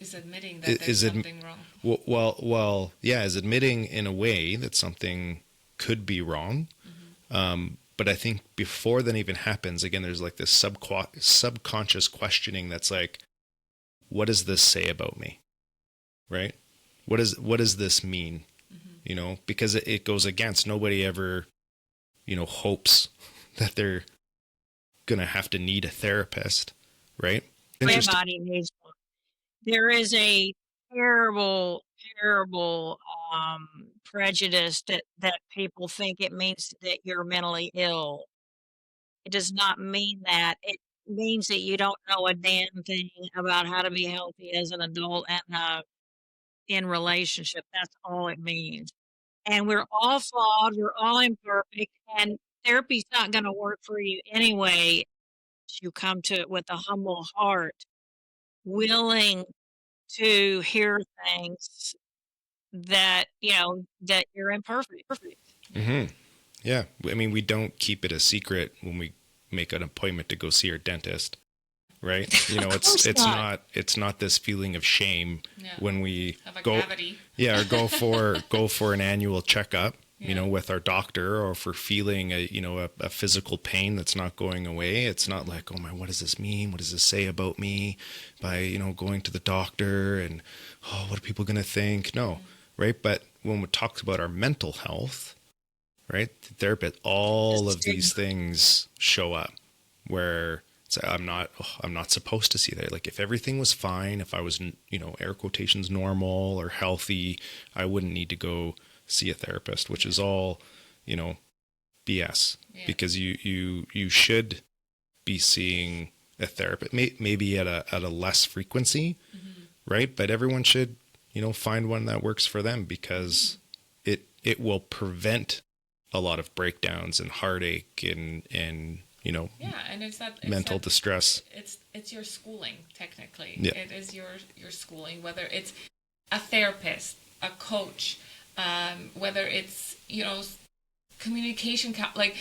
Is admitting that there's something wrong. Well, yeah, is admitting in a way that something could be wrong. But I think before that even happens, again, there's like this subconscious questioning that's like, what does this say about me? Right? What does this mean? You know, because it goes against, nobody ever, you know, hopes that they're going to have to need a therapist, right? Everybody needs one. There is a terrible, terrible prejudice that people think it means that you're mentally ill. It does not mean that. It means that you don't know a damn thing about how to be healthy as an adult and in relationship. That's all it means. And we're all flawed. We're all imperfect. And therapy's not going to work for you anyway. You come to it with a humble heart, willing to hear things that, you know, that you're imperfect. Yeah. I mean, we don't keep it a secret when we make an appointment to go see our dentist, right? You know, it's not this feeling of shame when we Have a go, cavity. or go for an annual checkup, you know, with our doctor, or for feeling a physical pain that's not going away. It's not like, oh my, what does this mean? What does this say about me by, you know, going to the doctor, and, oh, what are people going to think? No. Right. But when we talk about our mental health, right, the therapist, all of these things show up where it's, I'm not supposed to see that. Like, if everything was fine, if I was, you know, air quotations, normal or healthy, I wouldn't need to go see a therapist, which is all, you know, BS. Because you should be seeing a therapist, maybe at a less frequency, right? But everyone should, you know, find one that works for them, because it will prevent a lot of breakdowns and heartache and you know, and it's mental distress. It's your schooling, technically. Yeah. It is your schooling, whether it's a therapist, a coach, whether it's, you know, communication, like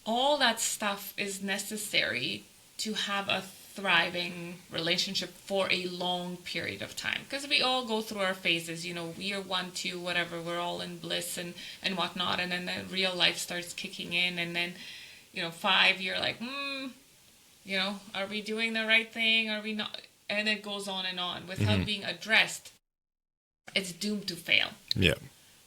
all that stuff is necessary to have a thriving relationship for a long period of time. Because we all go through our phases, you know, year 1, 2, whatever, we're all in bliss and whatnot, and then the real life starts kicking in, and then, you know, 5, you're like, you know, are we doing the right thing? Are we not? And it goes on and on without being addressed. It's doomed to fail. Yeah.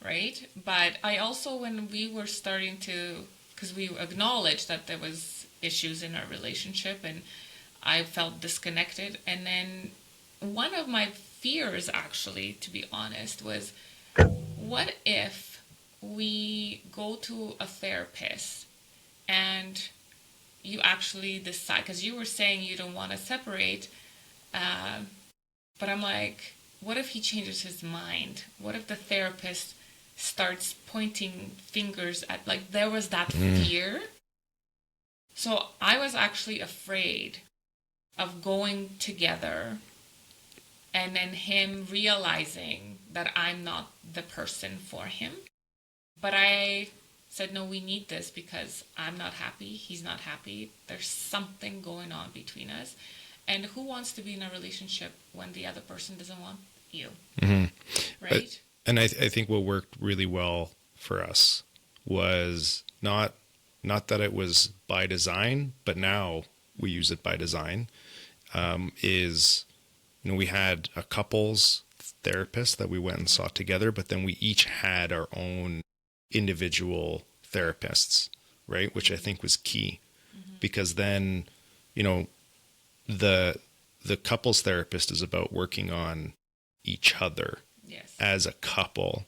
Right? But I also, when we were starting to, because we acknowledged that there was issues in our relationship, and I felt disconnected. And then one of my fears, actually, to be honest, was, what if we go to a therapist and you actually decide, because you were saying you don't want to separate, but I'm like, what if he changes his mind? What if the therapist starts pointing fingers at, like, there was that fear. So I was actually afraid of going together and then him realizing that I'm not the person for him. But I said, no, we need this because I'm not happy. He's not happy. There's something going on between us. And who wants to be in a relationship when the other person doesn't want you? Right? And I think what worked really well for us was not that it was by design, but now we use it by design, is, you know, we had a couples therapist that we went and saw together, but then we each had our own individual therapists, right? Which I think was key, because then, you know, the couples therapist is about working on each other as a couple.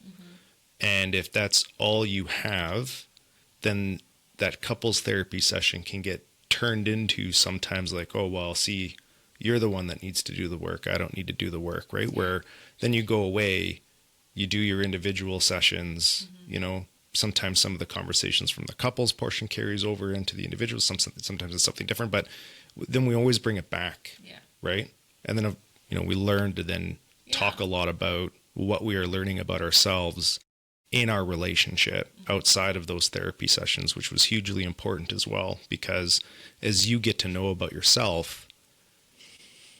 And if that's all you have, then that couples therapy session can get turned into sometimes like, oh, well, see, you're the one that needs to do the work. I don't need to do the work, right? Where then you go away, you do your individual sessions, you know, sometimes some of the conversations from the couples portion carries over into the individual. Sometimes it's something different, but then we always bring it back, right? And then, you know, we learn to then talk a lot about what we are learning about ourselves in our relationship outside of those therapy sessions, which was hugely important as well, because as you get to know about yourself,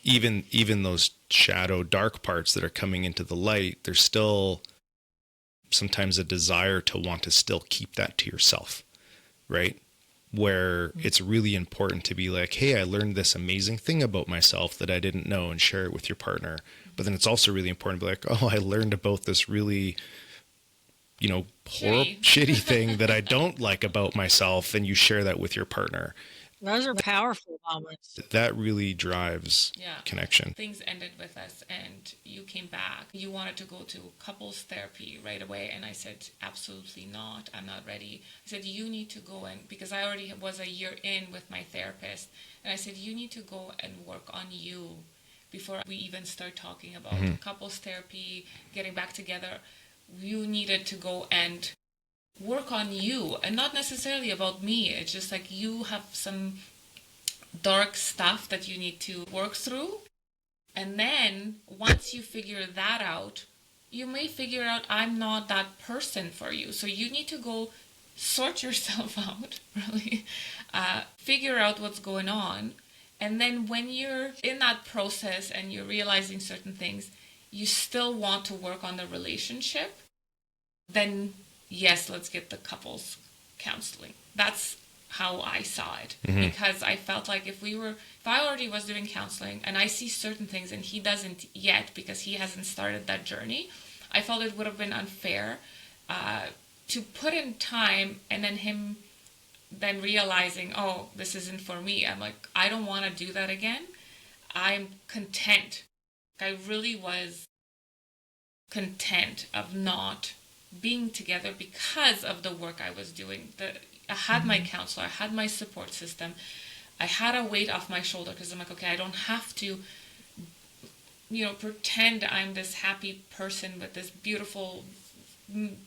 even those shadow dark parts that are coming into the light, there's still sometimes a desire to want to still keep that to yourself, right? Where it's really important to be like, hey, I learned this amazing thing about myself that I didn't know, and share it with your partner. But then it's also really important to be like, oh, I learned about this really, shitty thing that I don't like about myself, and you share that with your partner. Those are powerful moments. That really drives connection. Things ended with us and you came back. You wanted to go to couples therapy right away. And I said, absolutely not. I'm not ready. I said, you need to go in, because I already was a year in with my therapist. And I said, you need to go and work on you before we even start talking about couples therapy, getting back together. You needed to go and work on you, and not necessarily about me. It's just like you have some dark stuff that you need to work through. And then once you figure that out, you may figure out I'm not that person for you. So you need to go sort yourself out, really, figure out what's going on. And then when you're in that process and you're realizing certain things, you still want to work on the relationship, then yes, let's get the couples counseling. That's how I saw it. Because I felt like if I already was doing counseling and I see certain things and he doesn't yet because he hasn't started that journey, I felt it would have been unfair to put in time and then him then realizing, oh, this isn't for me. I'm like, I don't want to do that again. I'm content. I really was content of not being together because of the work I was doing. I had my counselor, I had my support system, I had a weight off my shoulder because I'm like, okay, I don't have to, pretend I'm this happy person with this beautiful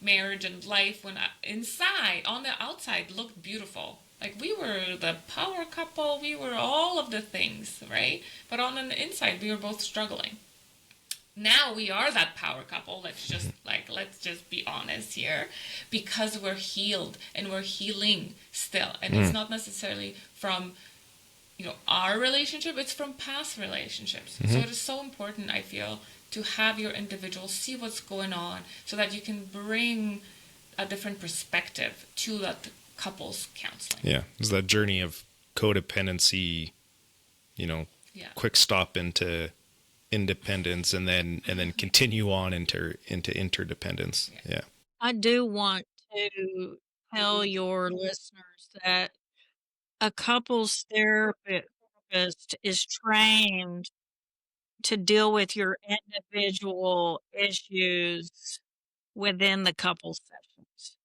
marriage and life when inside, on the outside, looked beautiful. Like we were the power couple, we were all of the things, right? But on the inside, we were both struggling. Now we are that power couple. Let's just be honest here, because we're healed and we're healing still. And it's not necessarily from, our relationship, it's from past relationships. So it is so important, I feel, to have your individual see what's going on so that you can bring a different perspective to that couples counseling. Yeah. It's that journey of codependency, quick stop into independence and then continue on into interdependence. Yeah. I do want to tell your listeners that a couples therapist is trained to deal with your individual issues within the couple sessions.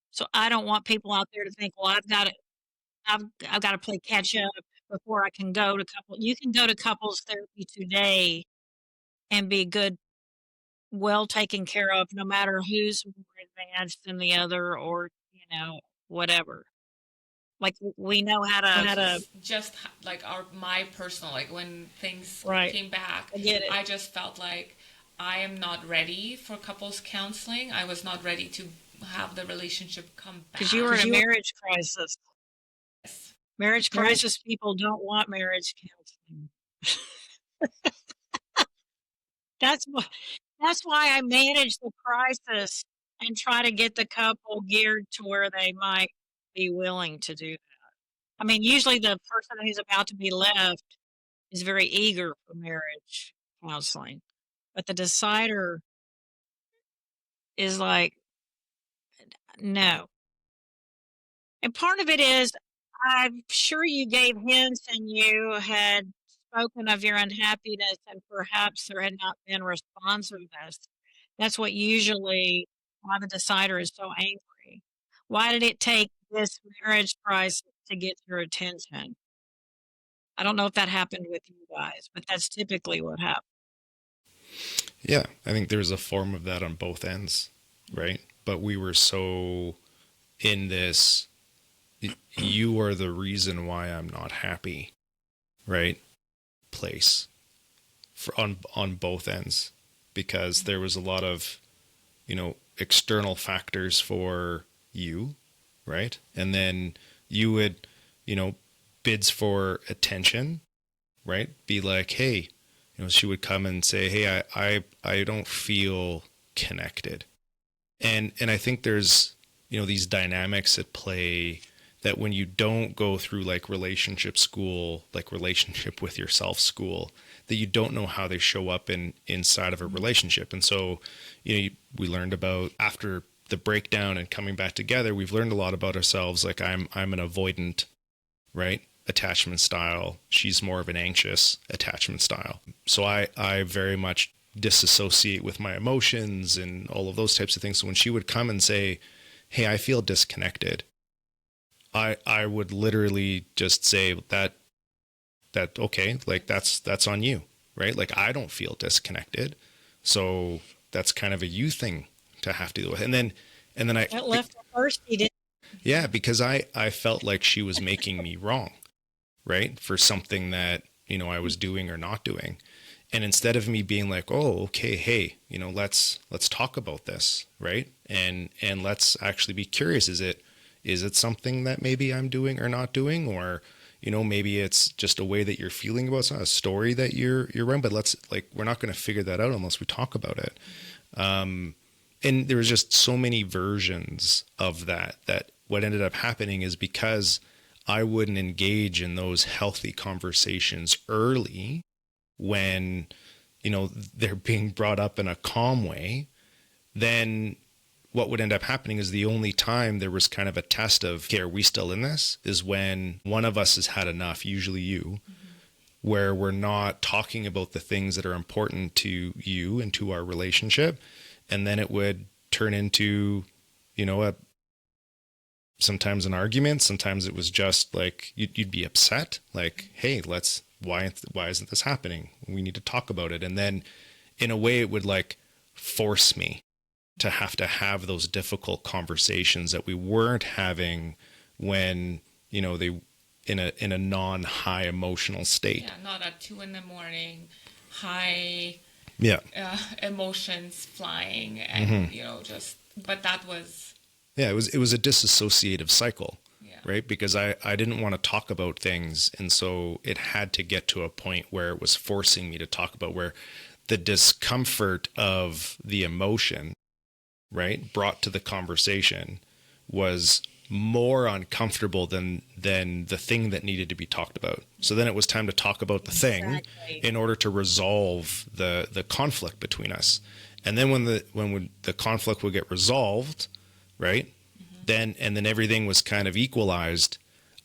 So I don't want people out there to think, well, I've got to play catch up before I can go to couple. You can go to couples therapy today and be good, well taken care of, no matter who's more advanced than the other, or whatever. Like we know how to just like my personal, like when things came back, I get it. I just felt like I am not ready for couples counseling. I was not ready to have the relationship come back. Because you were in a marriage crisis. Yes. Marriage crisis people don't want marriage counseling. That's why I manage the crisis and try to get the couple geared to where they might be willing to do that. I mean, usually the person who's about to be left is very eager for marriage counseling, but the decider is like, no. And part of it is, I'm sure you gave hints and you had spoken of your unhappiness, and perhaps there had not been responsiveness. That's what usually why the decider is so angry. Why did it take this marriage crisis to get your attention? I don't know if that happened with you guys, but that's typically what happened. Yeah, I think there's a form of that on both ends, right? But we were so in this, you are the reason why I'm not happy, right? Place on both ends, because there was a lot of, external factors for you, right? And then you would, bids for attention, right? Be like, hey, she would come and say, hey, I don't feel connected. And I think there's, these dynamics at play that when you don't go through like relationship school, like relationship with yourself school, that you don't know how they show up inside of a relationship. And so, we learned about after the breakdown and coming back together, we've learned a lot about ourselves. Like I'm an avoidant, right? Attachment style. She's more of an anxious attachment style. So I very much disassociate with my emotions and all of those types of things. So when she would come and say, hey, I feel disconnected, I would literally just say that okay, like that's on you, right? Like I don't feel disconnected. So that's kind of a you thing to have to deal with. And then I That left her thirsty, didn't yeah, because I felt like she was making me wrong, right? For something that, I was doing or not doing. And instead of me being like, oh, okay, hey, let's talk about this, right? And let's actually be curious. Is it something that maybe I'm doing or not doing? Or, maybe it's just a way that you're feeling about it. It's not a story that you're running, but we're not going to figure that out unless we talk about it. And there was just so many versions of that what ended up happening is because I wouldn't engage in those healthy conversations early when, they're being brought up in a calm way, then what would end up happening is the only time there was kind of a test of, okay, are we still in this? Is when one of us has had enough, usually you, where we're not talking about the things that are important to you and to our relationship. And then it would turn into, sometimes an argument. Sometimes it was just like, you'd be upset. Like, hey, why isn't this happening? We need to talk about it. And then in a way it would like force me to have those difficult conversations that we weren't having when, they in a non-high emotional state. Yeah, not at 2 a.m, high Yeah. emotions flying and, but that was. Yeah, it was a disassociative cycle, Yeah. right? Because I didn't want to talk about things. And so it had to get to a point where it was forcing me to talk about where the discomfort of the emotion, right, brought to the conversation was more uncomfortable than the thing that needed to be talked about. So then it was time to talk about the thing in order to resolve the conflict between us. And then when the conflict would get resolved, right, then everything was kind of equalized,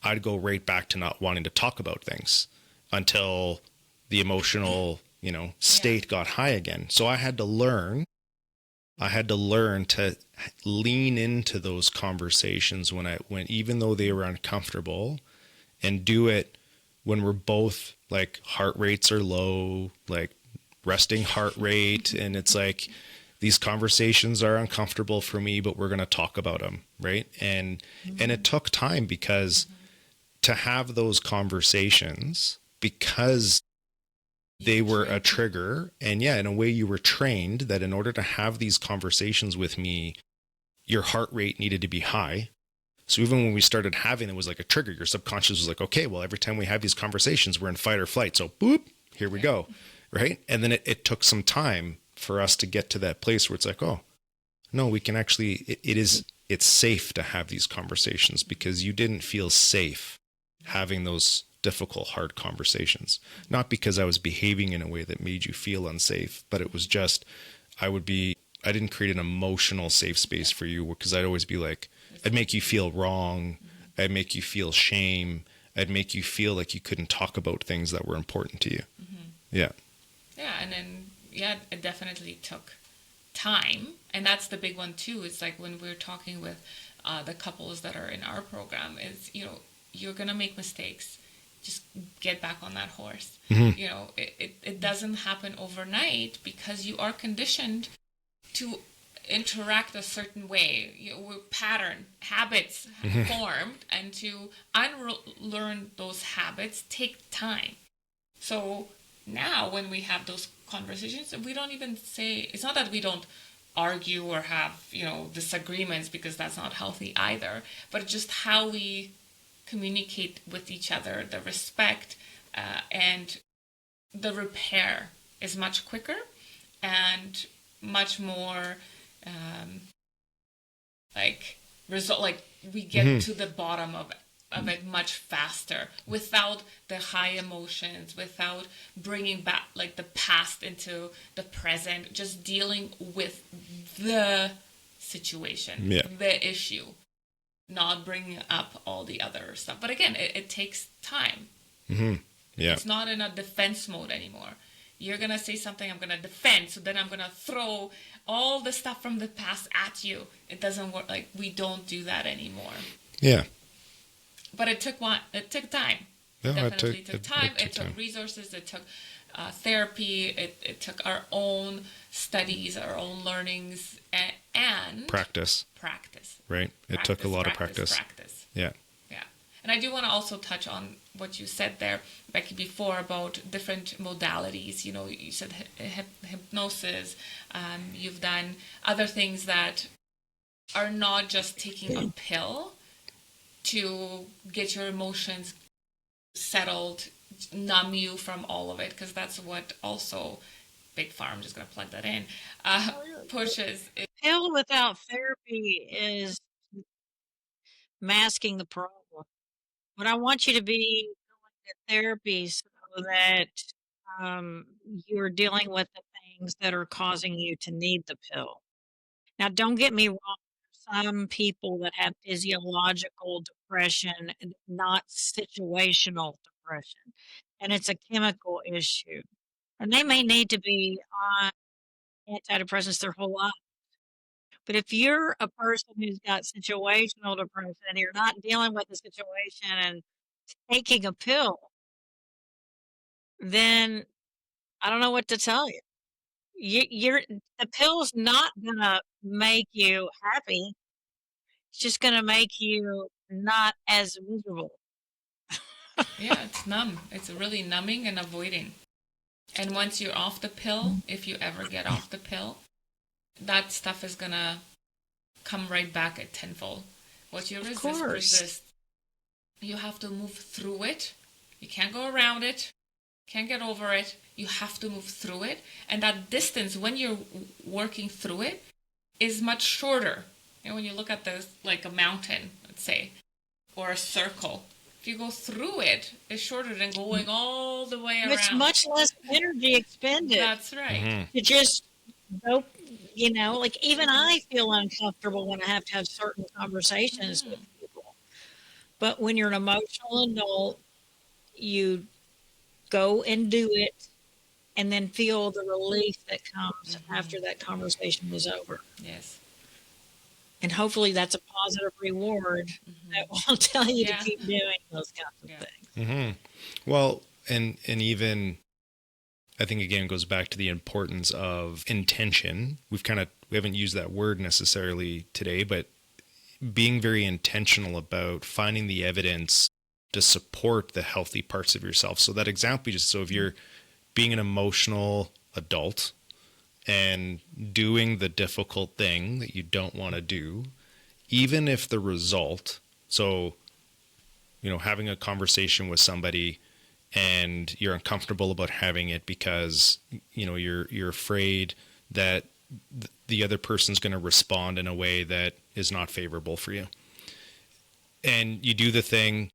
I'd go right back to not wanting to talk about things until the emotional, state got high again. So I had to learn to lean into those conversations when even though they were uncomfortable, and do it when we're both like heart rates are low, like resting heart rate. And it's like, these conversations are uncomfortable for me, but we're going to talk about them. Right. And it took time because to have those conversations, because they were a trigger. And yeah, in a way you were trained that in order to have these conversations with me, your heart rate needed to be high. So even when we started having, it was like a trigger. Your subconscious was like, okay, well, every time we have these conversations, we're in fight or flight. So boop, here we go. Right. And then it took some time for us to get to that place where it's like, oh, no, we can actually, it's safe to have these conversations because you didn't feel safe having those difficult, hard conversations. Not because I was behaving in a way that made you feel unsafe, but it was just, I didn't create an emotional safe space for you because I'd always be like, I'd make you feel wrong. I'd make you feel shame. I'd make you feel like you couldn't talk about things that were important to you. Yeah. Yeah. And then, it definitely took time. And that's the big one too. It's like when we're talking with the couples that are in our program is, you're going to make mistakes. Just get back on that horse. It doesn't happen overnight because you are conditioned to interact a certain way. Pattern habits formed, and to unlearn those habits take time. So now when we have those conversations, we don't even say, it's not that we don't argue or have disagreements, because that's not healthy either, but just how we communicate with each other, the respect and the repair is much quicker and much more like we get to the bottom of it much faster without the high emotions, without bringing back like the past into the present, just dealing with the situation, the issue, not bringing up all the other stuff. But again, it takes time. It's not in a defense mode anymore. You're going to say something, I'm going to defend, so then I'm going to throw all the stuff from the past at you. It doesn't work. Like, we don't do that anymore. Yeah. But it took time. No, Definitely took time. It took resources. It took therapy. It took our own studies, our own learnings, and practice. Right. It took a lot of practice. Yeah. Yeah. And I do want to also touch on what you said there, Becky, before about different modalities. You know, you said hypnosis. You've done other things that are not just taking a pill to get your emotions settled, numb you from all of it, because that's what also Big Pharma, I'm just going to plug that in, pushes. Pill without therapy is masking the problem. But I want you to be going to therapy so that you're dealing with the things that are causing you to need the pill. Now, don't get me wrong. Some people that have physiological depression, not situational depression, and it's a chemical issue. And they may need to be on antidepressants their whole life. But if you're a person who's got situational depression and you're not dealing with the situation and taking a pill, then I don't know what to tell you. The pill's not gonna make you happy. It's just gonna make you not as miserable. Yeah, it's numb. It's really numbing and avoiding. And once you're off the pill, if you ever get off the pill, that stuff is gonna come right back at tenfold. What you resist. You have to move through it. You can't go around it. Can't get over it. You have to move through it. And that distance, when you're working through it, is much shorter. You know, when you look at this, like a mountain, let's say, or a circle, if you go through it, it's shorter than going all the way around. It's much less energy expended. That's right. To just go, you know, like even I feel uncomfortable when I have to have certain conversations with people. But when you're an emotional adult, you go and do it and then feel the relief that comes after that conversation is over. Yes. And hopefully that's a positive reward that will tell you to keep doing those kinds of things. Well, and even I think again it goes back to the importance of intention. We haven't used that word necessarily today, but being very intentional about finding the evidence to support the healthy parts of yourself. So that example, so if you're being an emotional adult and doing the difficult thing that you don't want to do, even if the result, so, you know, having a conversation with somebody and you're uncomfortable about having it because, you know, you're afraid that the other person's going to respond in a way that is not favorable for you. And you do the thing,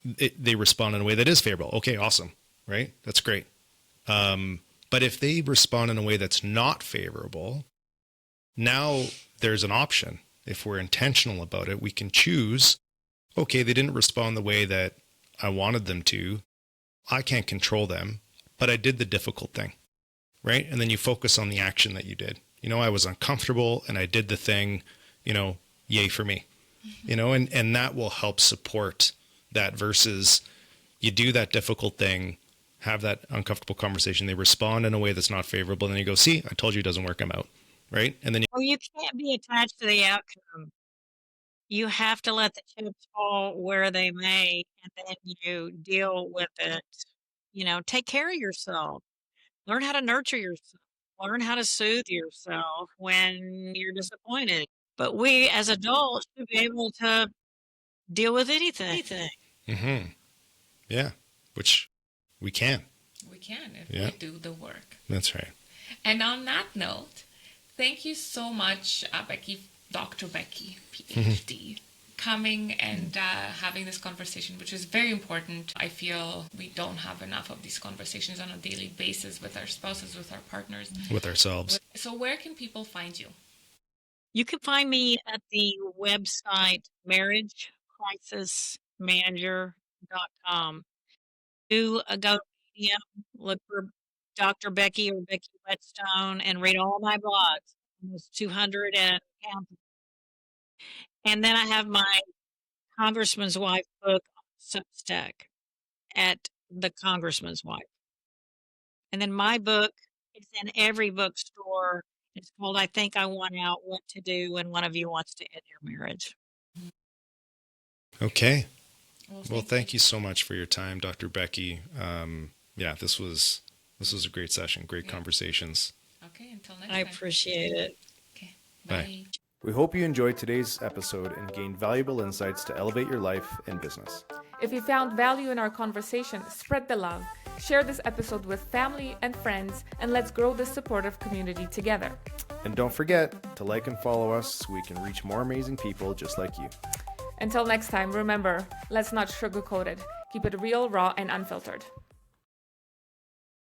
they respond in a way that is favorable. Okay, awesome, right? That's great. But if they respond in a way that's not favorable, now there's an option. If we're intentional about it, we can choose, okay, they didn't respond the way that I wanted them to. I can't control them, but I did the difficult thing, right? And then you focus on the action that you did. You know, I was uncomfortable and I did the thing, you know, yay for me, you know, and that will help support that versus you do that difficult thing, have that uncomfortable conversation. They respond in a way that's not favorable. And then you go, see, I told you it doesn't work. I'm out. Right. And then you can't be attached to the outcome. You have to let the chips fall where they may, and then you deal with it. You know, take care of yourself. Learn how to nurture yourself. Learn how to soothe yourself when you're disappointed. But we as adults should be able to deal with anything. Yeah, which we can. we can if Yeah. we do the work. That's right. And on that note, thank you so much, Becky, Dr. Becky, PhD, coming and having this conversation, which is very important. I feel we don't have enough of these conversations on a daily basis with our spouses, with our partners. With ourselves. So where can people find you? You can find me at the website marriagecrisismanager.com. Do a go to Medium, look for Dr. Becky or Becky Whetstone, and read all my blogs. Almost 200 and counting. And then I have my Congressman's Wife book on Substack at the Congressman's Wife. And then my book is in every bookstore. It's called I Think I Want Out, What to Do When One of You Wants to End Your Marriage. Okay. Well, thank you so much for your time, Dr. Becky. Yeah, this was a great session, great conversations. Okay, until next I time. appreciate it. Okay, Bye. We hope you enjoyed today's episode and gained valuable insights to elevate your life and business. If you found value in our conversation, spread the love. Share this episode with family and friends, and let's grow this supportive community together. And don't forget to like and follow us so we can reach more amazing people just like you. Until next time, remember, let's not sugarcoat it. Keep it real, raw, and unfiltered.